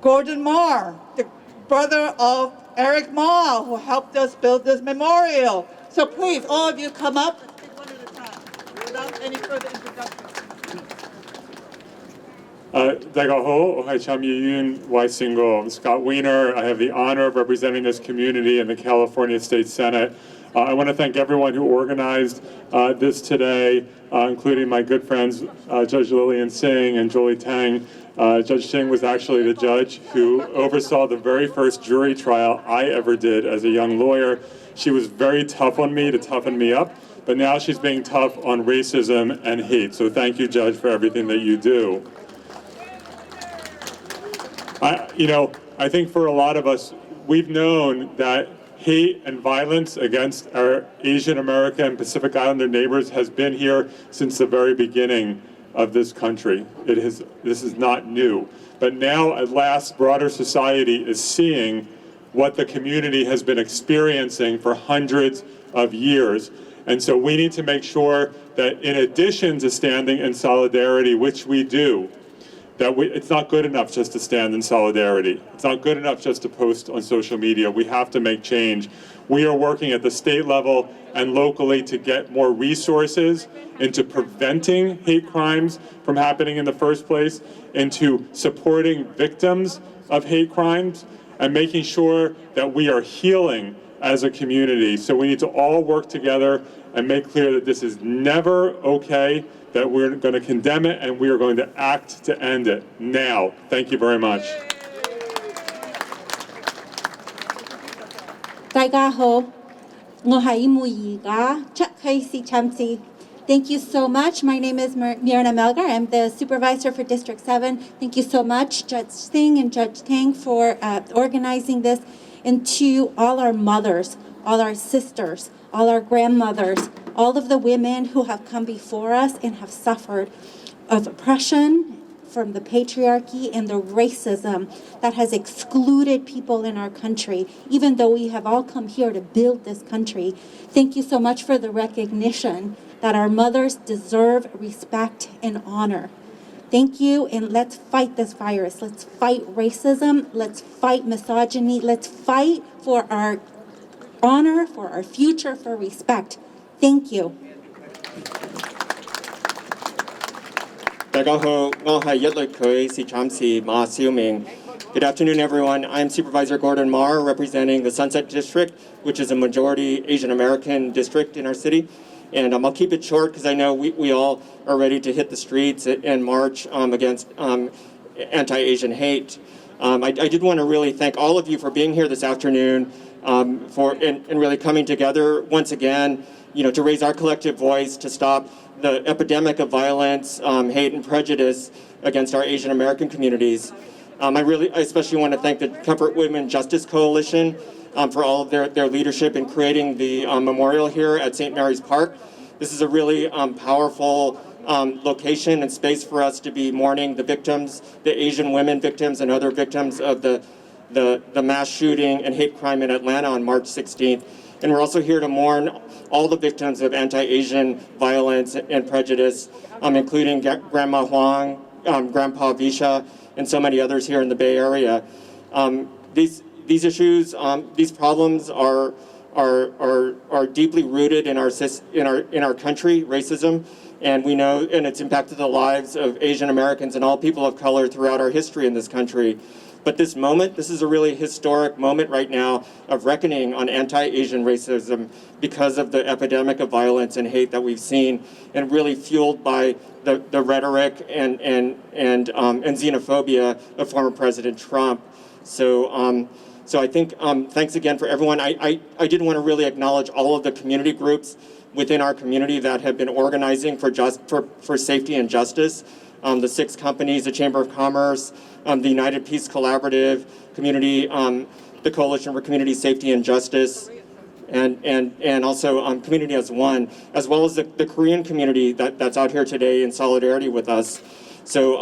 Gordon Marr, the brother of Eric Ma, who helped us build this memorial. So please, all of you come up and speak one at a time without any further introduction. 大家好，我係參議院外single Scott Wiener. I have the honor of representing this community in the California State Senate. I want to thank everyone who organized this today, including my good friends Judge Lillian Singh and Jolie Tang. Judge Singh was actually the judge who oversaw the very first jury trial I ever did as a young lawyer. She was very tough on me to toughen me up, but now she's being tough on racism and hate. So thank you, Judge, for everything that you do. I think for a lot of us, we've known that hate and violence against our Asian American and Pacific Islander neighbors has been here since the very beginning of this country. This is not new. But now, at last, broader society is seeing what the community has been experiencing for hundreds of years. And so we need to make sure that in addition to standing in solidarity, which we do, it's not good enough just to stand in solidarity. It's not good enough just to post on social media. We have to make change. We are working at the state level and locally to get more resources into preventing hate crimes from happening in the first place, into supporting victims of hate crimes, and making sure that we are healing as a community. So we need to all work together and make clear that this is never okay, that we're going to condemn it and we are going to act to end it now. Thank you very much. 大家好，我係梅爾噶，出去是參事。Thank you so much. My name is Miranda Melger. I'm the supervisor for District 7. Thank you so much, Judge Singh and Judge Tang, for organizing this. And to all our mothers, all our sisters, all our grandmothers, all of the women who have come before us and have suffered of oppression from the patriarchy and the racism that has excluded people in our country, even though we have all come here to build this country. Thank you so much for the recognition that our mothers deserve respect and honor. Thank you, and let's fight this virus. Let's fight racism. Let's fight misogyny. Let's fight for our honor, for our future, for respect. Thank you. 大家好，我係一律區市參事馬少明。Good afternoon, everyone. I'm Supervisor Gordon Marr, representing the Sunset District, which is a majority Asian American district in our city. And I'll keep it short because I know we all are ready to hit the streets and march against anti-Asian hate. I did want to really thank all of you for being here this afternoon, and really coming together once again, to raise our collective voice to stop the epidemic of violence, hate, and prejudice against our Asian American communities. I especially want to thank the Comfort Women Justice Coalition for all of their leadership in creating the memorial here at St. Mary's Park. This is a really powerful location and space for us to be mourning the victims, the Asian women victims and other victims of the mass shooting and hate crime in Atlanta on March 16th. And we're also here to mourn all the victims of anti-Asian violence and prejudice, including Grandma Huang, Grandpa Visha, and so many others here in the Bay Area. These issues, these problems are deeply rooted in our country, racism, and we know, and it's impacted the lives of Asian Americans and all people of color throughout our history in this country. But this is a really historic moment right now of reckoning on anti-Asian racism because of the epidemic of violence and hate that we've seen, and really fueled by the rhetoric and xenophobia of former President Trump. So I think thanks again for everyone. I did want to really acknowledge all of the community groups within our community that have been organizing for safety and justice. The 6 companies, the Chamber of Commerce, the United Peace Collaborative, the Coalition for Community Safety and Justice, and also Community as One, as well as the Korean community that's out here today in solidarity with us. So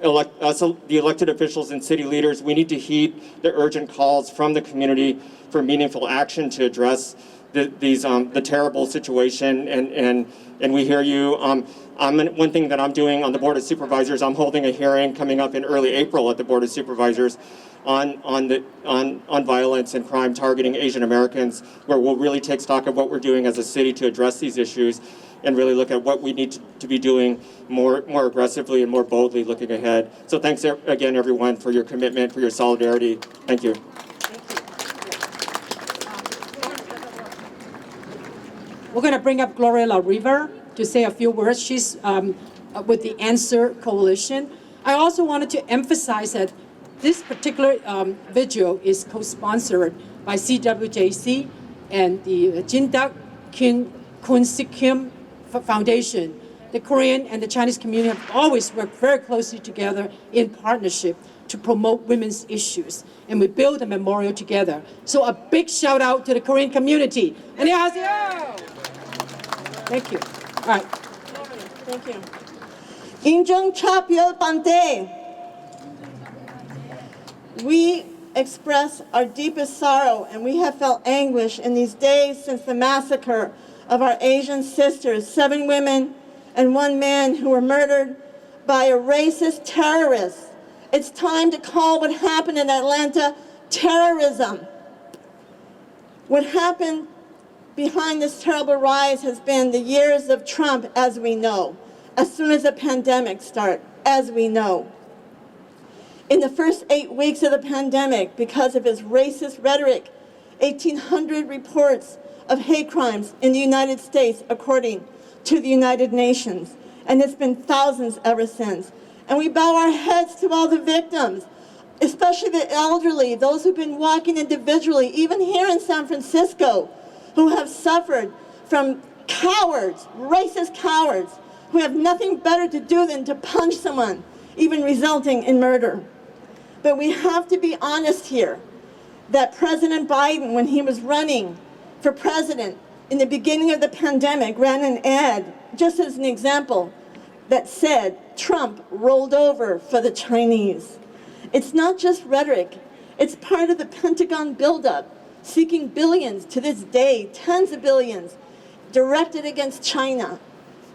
the elected officials and city leaders, we need to heed the urgent calls from the community for meaningful action to address the terrible situation, and we hear you. One thing that I'm doing on the Board of Supervisors, I'm holding a hearing coming up in early April at the Board of Supervisors on violence and crime targeting Asian Americans, where we'll really take stock of what we're doing as a city to address these issues and really look at what we need to be doing more aggressively and more boldly looking ahead. So thanks again, everyone, for your commitment, for your solidarity. Thank you. we're going to bring up Gloria River to say a few words. She's with the Answer Coalition. I also wanted to emphasize that this particular video is co-sponsored by CWJC and the Jindak Kun Sikkim Foundation. The Korean and the Chinese community have always worked very closely together in partnership to promote women's issues. And we build a memorial together. So a big shout out to the Korean community. 안녕하세요. Thank you. All right. Thank you. 인종차별 반대. We express our deepest sorrow, and we have felt anguish in these days since the massacre of our Asian sisters, 7 women and 1 man who were murdered by a racist terrorist. It's time to call what happened in Atlanta terrorism. What happened behind this terrible rise has been the years of Trump, as we know, as soon as the pandemic started, as we know. In the first 8 weeks of the pandemic, because of his racist rhetoric, 1,800 reports of hate crimes in the United States, according to the United Nations. And it's been thousands ever since. And we bow our heads to all the victims, especially the elderly, those who've been walking individually, even here in San Francisco, who have suffered from cowards, racist cowards, who have nothing better to do than to punch someone, even resulting in murder. But we have to be honest here that President Biden, when he was running for president in the beginning of the pandemic, ran an ad, just as an example, that said, Trump rolled over for the Chinese. It's not just rhetoric. It's part of the Pentagon buildup, seeking billions to this day, tens of billions, directed against China.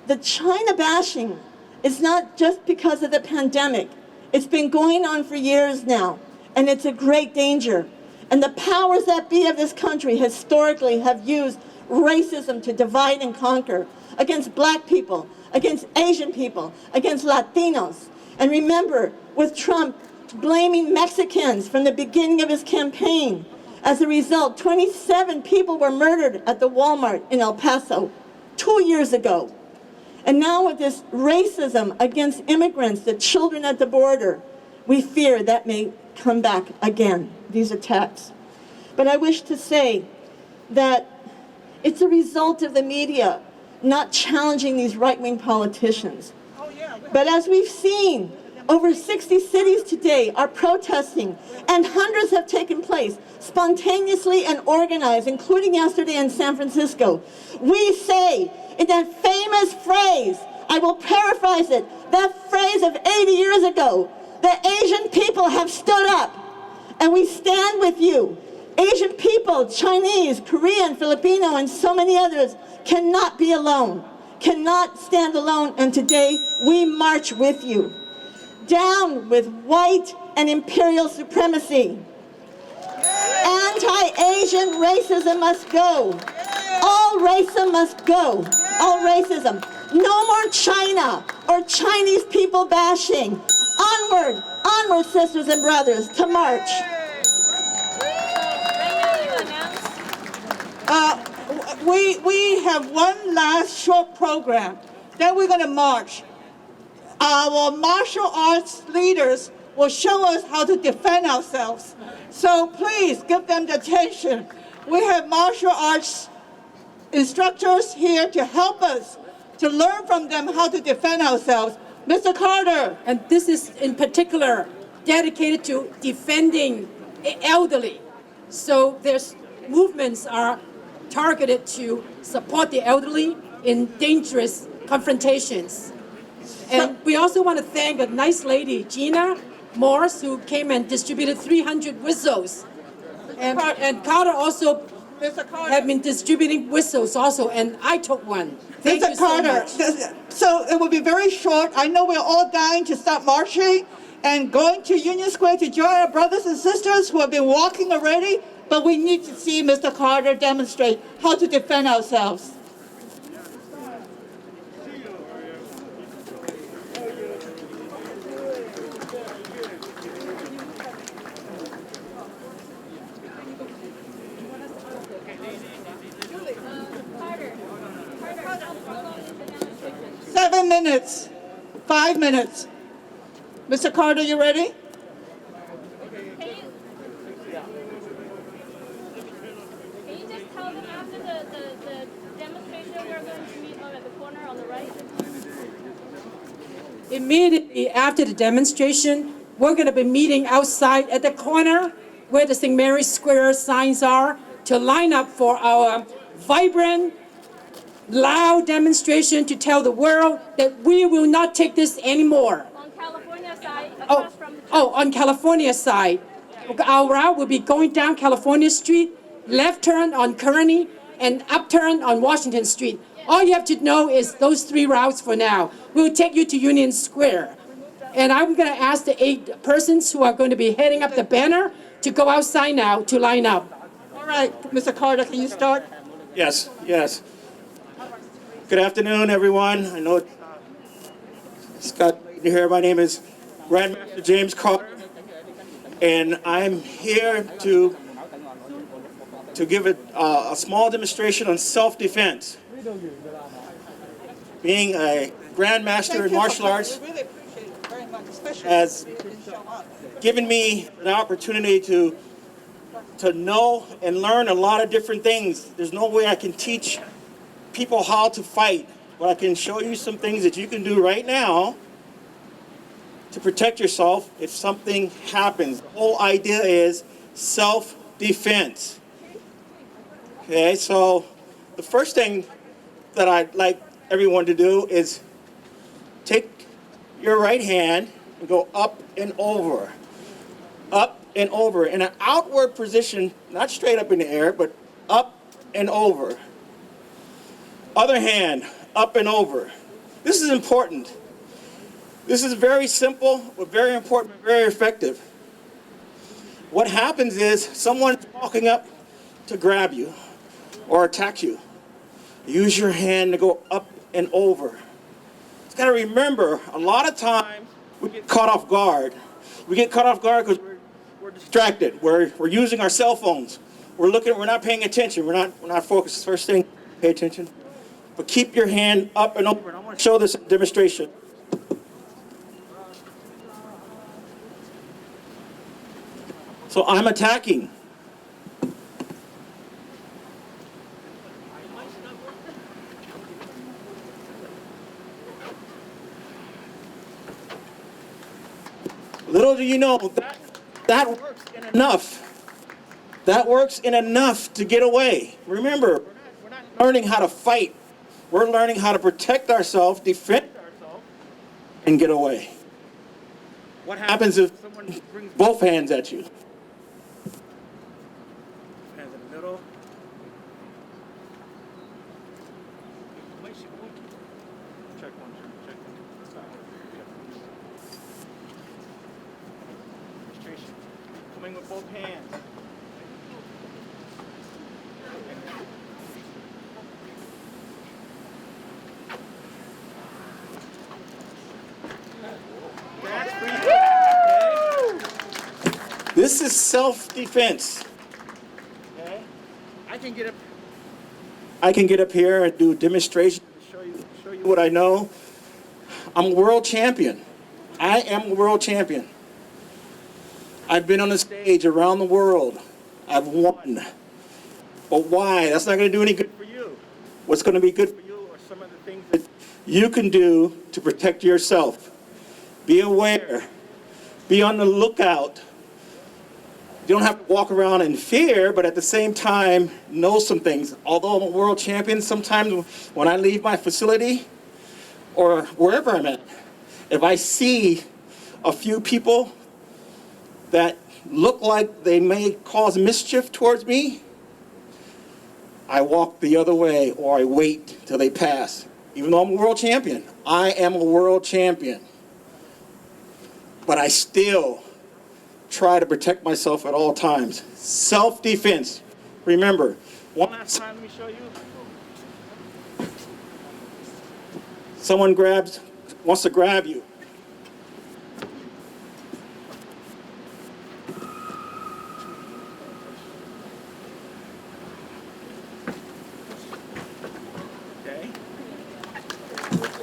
The China bashing is not just because of the pandemic. It's been going on for years now, and it's a great danger. And the powers that be of this country historically have used racism to divide and conquer against black people, against Asian people, against Latinos. And remember, with Trump blaming Mexicans from the beginning of his campaign, as a result, 27 people were murdered at the Walmart in El Paso 2 years ago. And now with this racism against immigrants, the children at the border, we fear that may come back again, these attacks. But I wish to say that it's a result of the media not challenging these right-wing politicians. But as we've seen, over 60 cities today are protesting, and hundreds have taken place, spontaneously and organized, including yesterday in San Francisco. We say, in that famous phrase, I will paraphrase it, that phrase of 80 years ago, the Asian people have stood up, and we stand with you. Asian people, Chinese, Korean, Filipino, and so many others cannot be alone, cannot stand alone, and today we march with you. Down with white and imperial supremacy. Anti-Asian racism must go. All racism must go. All racism. No more China or Chinese people bashing. Onward, onward, sisters and brothers, to march. We have one last short program. Then we're going to march. Our martial arts leaders will show us how to defend ourselves. So please give them the attention. We have martial arts instructors here to help us to learn from them how to defend ourselves. Mr. Carter. And this is in particular dedicated to defending elderly. So there's movements are targeted to support the elderly in dangerous confrontations. And we also want to thank a nice lady, Gina Morse, who came and distributed 300 whistles. And Carter also have been distributing whistles also, and I took one. Thank you so much. So it will be very short. I know we're all dying to start marching and going to Union Square to join our brothers and sisters who have been walking already, but we need to see Mr. Carter demonstrate how to defend ourselves. minutes. 5 minutes. Mr. Carter, you ready? Can you just tell them after the demonstration we're going to meet at the corner on the right? Immediately after the demonstration, we're going to be meeting outside at the corner where the St. Mary's Square signs are to line up for our vibrant, loud demonstration to tell the world that we will not take this anymore. On California side, across from the On California side. Our route will be going down California Street, left turn on Kearny, and upturn on Washington Street. All you have to know is those 3 routes for now. We'll take you to Union Square. And I'm going to ask the 8 persons who are going to be heading up the banner to go outside now to line up. All right, Mr. Carter, can you start? Yes, yes. Good afternoon, everyone. I know it's got late here. My name is Grandmaster James Carter, and I'm here to give a small demonstration on self-defense. Being a Grandmaster in martial arts has given me an opportunity to know and learn a lot of different things. There's no way I can teach people how to fight, but I can show you some things that you can do right now to protect yourself if something happens. The whole idea is self-defense. Okay, so the first thing that I'd like everyone to do is take your right hand and go up and over in an outward position, not straight up in the air, but up and over. Other hand, up and over. This is important. This is very simple, but very important, very effective. What happens is someone's walking up to grab you or attack you. Use your hand to go up and over. You got to remember, a lot of times we get caught off guard. We get caught off guard because we're distracted. We're using our cell phones. We're not paying attention. We're not focused. First thing, pay attention. But keep your hand up and over. And I want to show this demonstration. So I'm attacking. Little do you know, that works in enough. That works in enough to get away. Remember, we're not learning how to fight. We're learning how to protect ourselves, defend ourselves, and get away. What happens if someone brings both hands at you? Hands in the middle. Check one. Demonstration. Coming with both hands. This is self-defense. Okay? I can get up here and do a demonstration to show you what I know. I'm a world champion. I am a world champion. I've been on the stage around the world. I've won. But why? That's not going to do any good for you. What's going to be good for you are some of the things that you can do to protect yourself. Be aware. Be on the lookout. You don't have to walk around in fear, but at the same time, know some things. Although I'm a world champion, sometimes when I leave my facility or wherever I'm at, if I see a few people that look like they may cause mischief towards me, I walk the other way or I wait till they pass. Even though I'm a world champion, I am a world champion. But I still try to protect myself at all times. Self-defense. Remember, one last time, let me show you. Someone wants to grab you. Okay.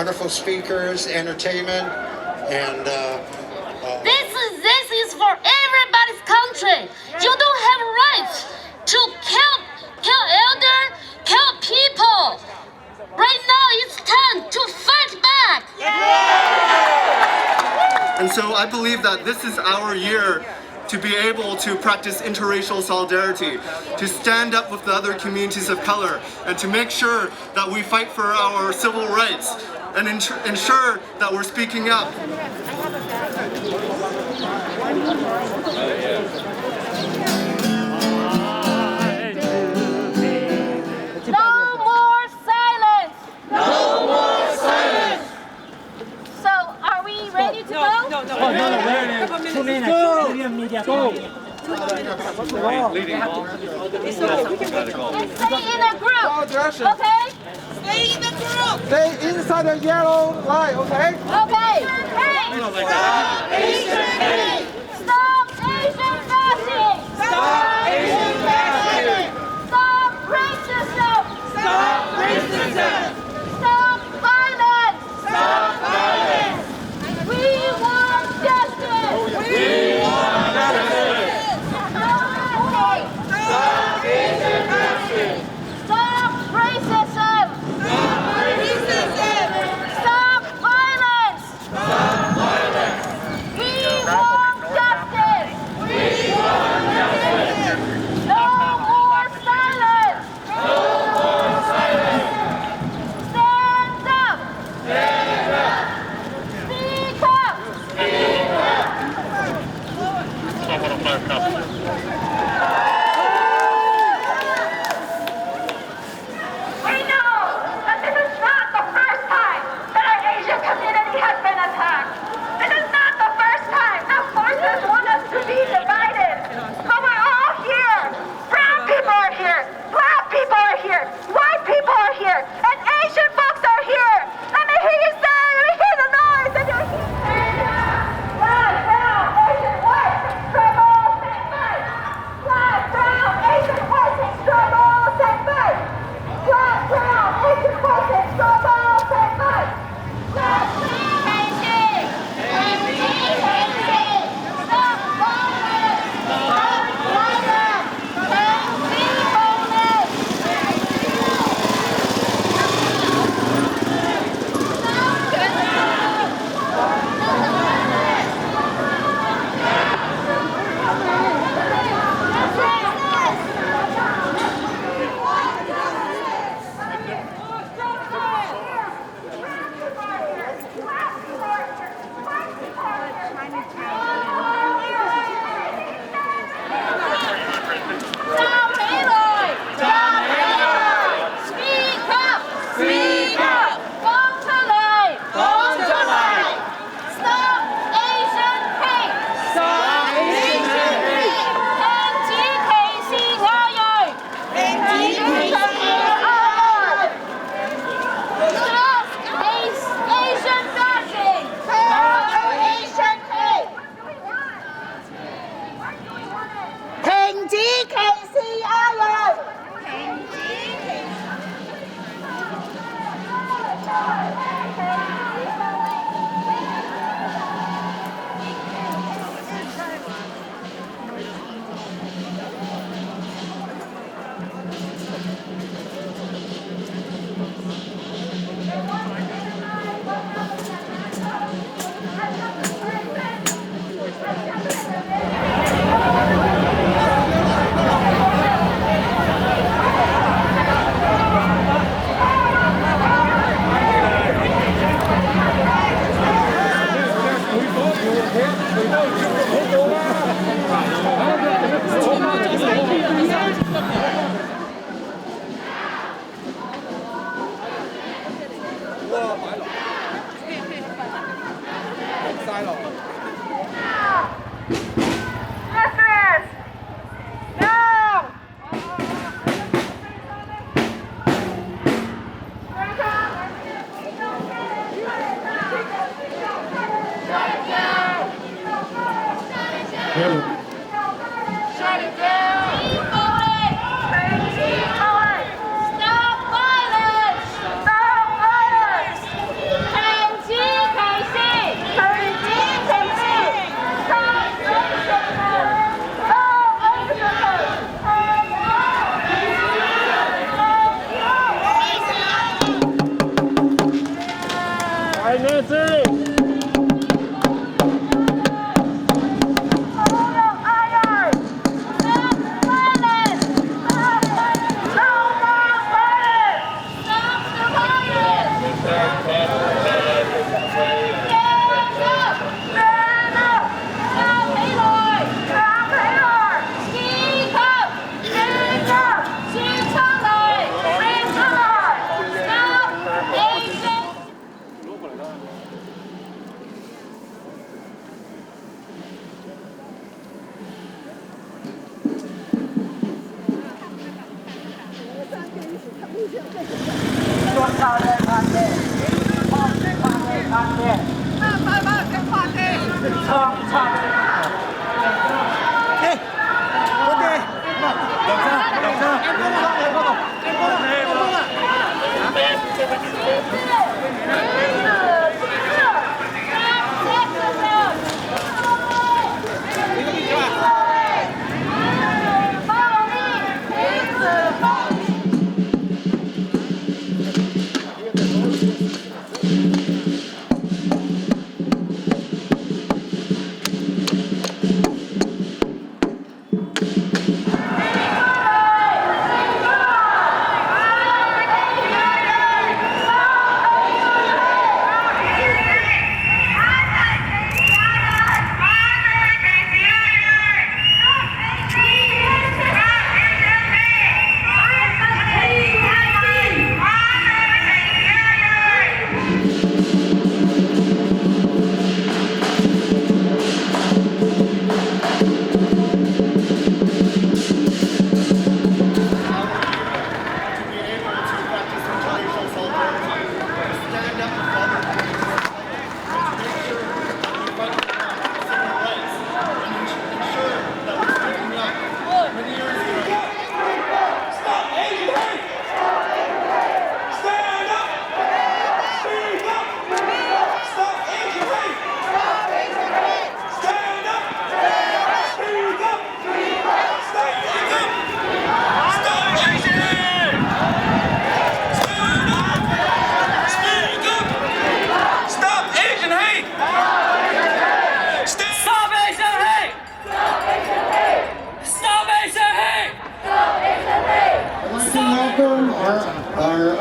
wonderful speakers, entertainment, and This is for everybody's country. You don't have rights to kill elder, kill people. Right now it's time to fight back. And so I believe that this is our year to be able to practice interracial solidarity, to stand up with the other communities of color, and to make sure that we fight for our civil rights and ensure that we're speaking up. No more silence! No more silence! So, are we ready to go? No. Go. And stay in a group, okay? Stay in a group. Stay inside the yellow line, okay? Okay. Hey! Stop Asian hate! Stop Asian bashing! Stop Asian bashing! Stop racism! Stop racism! Stop violence! Stop violence! We want justice! We want justice! Stop Asian bashing! Stop racism! Stop racism! Stop violence! Stop violence! We want justice! We want justice! No more silence! No more silence! Stand up! Stand up! Speak up! Speak up! We know that this is not the first time that our Asian community has been attacked. This is not the first time that forces want us to be divided. But we're all here. Brown people are here. Black people are here. White people are here. And Asian folks are here. Let me hear you say, let me hear the noise that you're here. Black, brown, Asian, white, struggle, same fight. Black, brown, Asian, white, struggle, same fight. Black, brown, Asian, white, struggle, same fight. Black, brown, Asian, stop violence, stop violence, and be homeless. Stop Aloy! Stop Aloy! Speak up! Speak up! Come to life! Come to life! Stop Asian hate! Stop Asian hate! NGKCYO! NGKCYO! Stop Asian bashing! Stop Asian hate! Listeners! Now! Shut it down! Keep going! Keep going! Stop violence! Stop violence!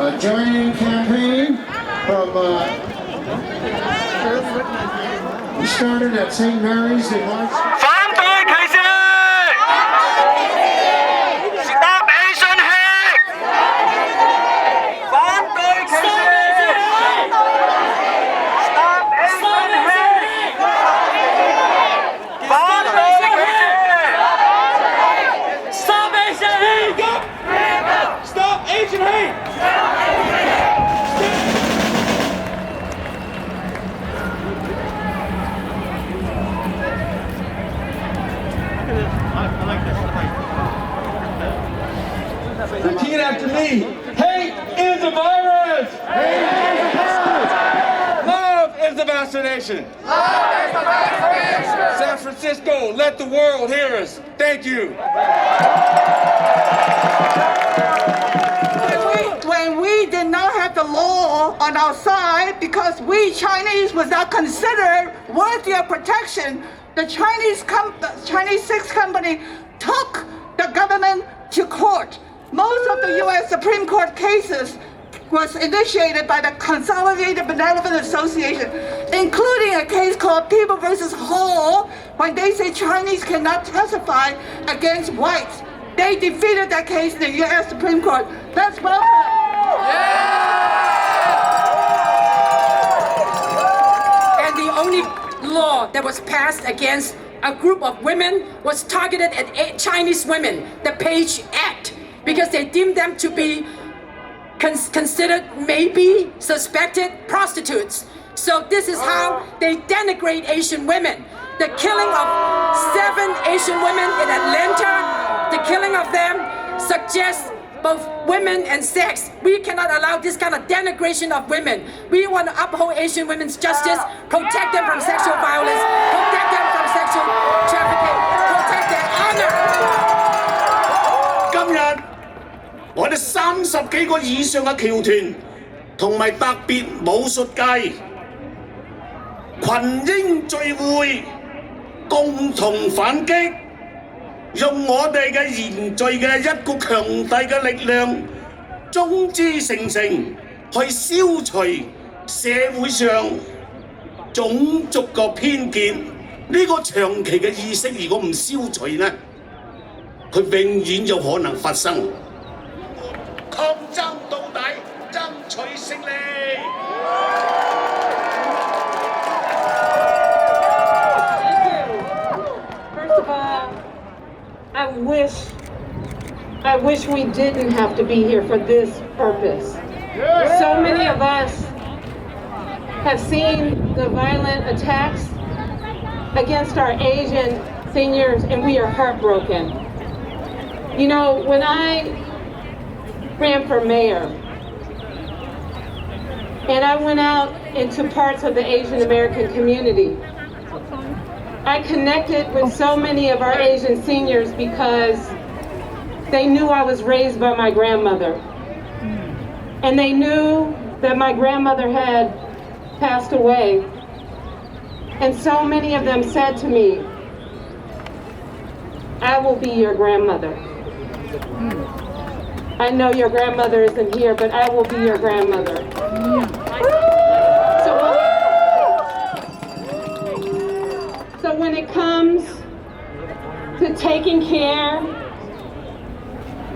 our joining campaign from we started at St. Mary's in March. Stop Asian hate! Stop Asian hate! Stop Asian hate! Stop Asian hate! Stop Asian hate! Repeat after me. Hate is a virus. Hate is a virus. Love is the vaccination. Love is the vaccination. San Francisco, let the world hear us. Thank you. When we did not have the law on our side because we Chinese was not considered worthy of protection, the Chinese sex company took the government to court. Most of the U.S. Supreme Court cases was initiated by the Consolidated Benevolent Association, including a case called People versus Hall, when they say Chinese cannot testify against whites. They defeated that case in the U.S. Supreme Court. Let's welcome And the only law that was passed against a group of women was targeted at Chinese women, the Page Act, because they deemed them to be considered maybe suspected prostitutes. So this is how they denigrate Asian women. The killing of 7 Asian women in Atlanta, the killing of them suggests both women and sex. We cannot allow this kind of denigration of women. We want to uphold Asian women's justice, protect them from sexual violence, protect them from sexual trafficking, protect their honor. 今日我哋30幾個以上嘅僑團同埋特別武術界群英聚會，共同反擊，用我哋嘅凝聚嘅一股強大嘅力量，眾志成城，去消除社會上種族嘅偏見。呢個長期嘅意識，如果唔消除呢，佢永遠有可能發生。抗爭到底，爭取勝利。First of all, I wish we didn't have to be here for this purpose. So many of us have seen the violent attacks against our Asian seniors, and we are heartbroken. You know, when I ran for mayor, and I went out into parts of the Asian American community, I connected with so many of our Asian seniors because they knew I was raised by my grandmother. And they knew that my grandmother had passed away. And so many of them said to me, I will be your grandmother. I know your grandmother isn't here, but I will be your grandmother. So when it comes to taking care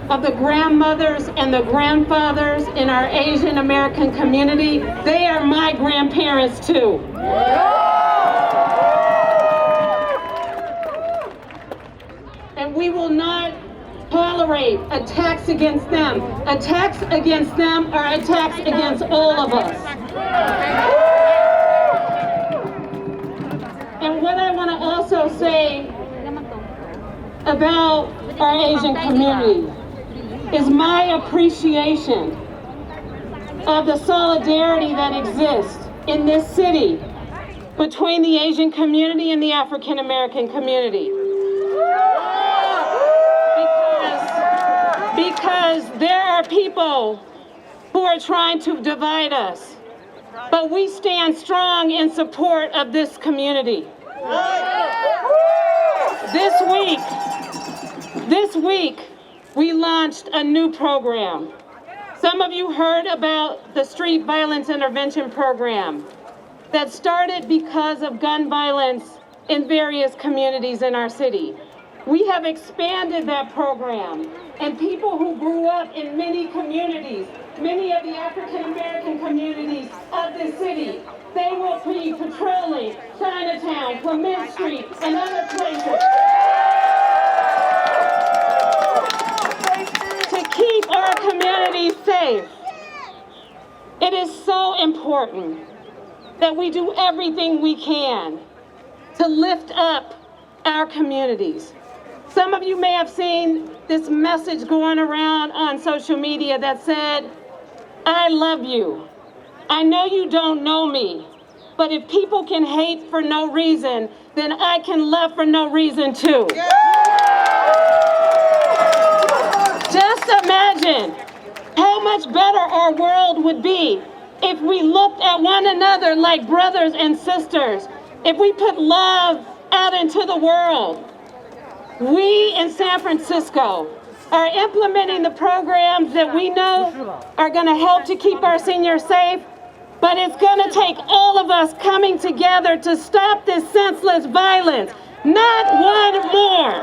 of the grandmothers and the grandfathers in our Asian American community, they are my grandparents too. And we will not tolerate attacks against them. Attacks against them are attacks against all of us. And what I want to also say about our Asian community is my appreciation of the solidarity that exists in this city between the Asian community and the African American community. Because there are people who are trying to divide us, but we stand strong in support of this community. This week, we launched a new program. Some of you heard about the Street Violence Intervention Program that started because of gun violence in various communities in our city. We have expanded that program, and people who grew up in many communities, many of the African American communities of this city, they will be patrolling Chinatown, Clement Street, and other places to keep our communities safe. It is so important that we do everything we can to lift up our communities. Some of you may have seen this message going around on social media that said, I love you. I know you don't know me, but if people can hate for no reason, then I can love for no reason too. Just imagine how much better our world would be if we looked at one another like brothers and sisters, if we put love out into the world. We in San Francisco are implementing the programs that we know are going to help to keep our seniors safe, but it's going to take all of us coming together to stop this senseless violence. Not one more.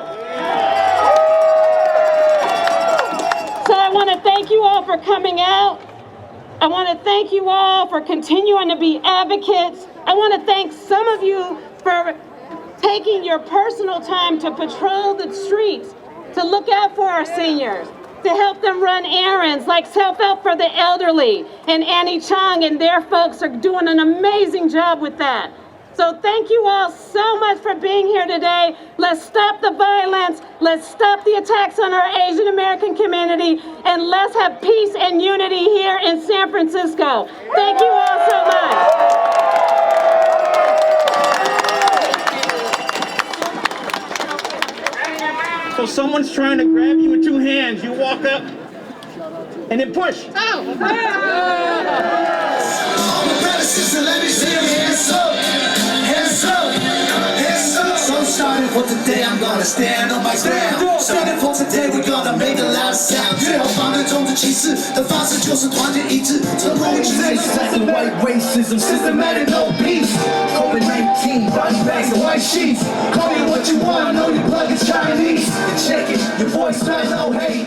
So I want to thank you all for coming out. I want to thank you all for continuing to be advocates. I want to thank some of you for taking your personal time to patrol the streets, to look out for our seniors, to help them run errands like Self-Help for the Elderly, and Annie Chung and their folks are doing an amazing job with that. So thank you all so much for being here today. Let's stop the violence, let's stop the attacks on our Asian American community, and let's have peace and unity here in San Francisco. Thank you all so much. So someone's trying to grab you with two hands. You walk up and then push. All the brothers, let me see your hands up. for today, I'm gonna stand on my ground. Standing for today, we're gonna make a loud sound. 最后反对种族歧视的方式就是团结一致，成功一致。White racism, systematic no peace. COVID-19, body bags and white sheets. Call me what you want, I know your plug is Chinese. Check it, your voice not no hate.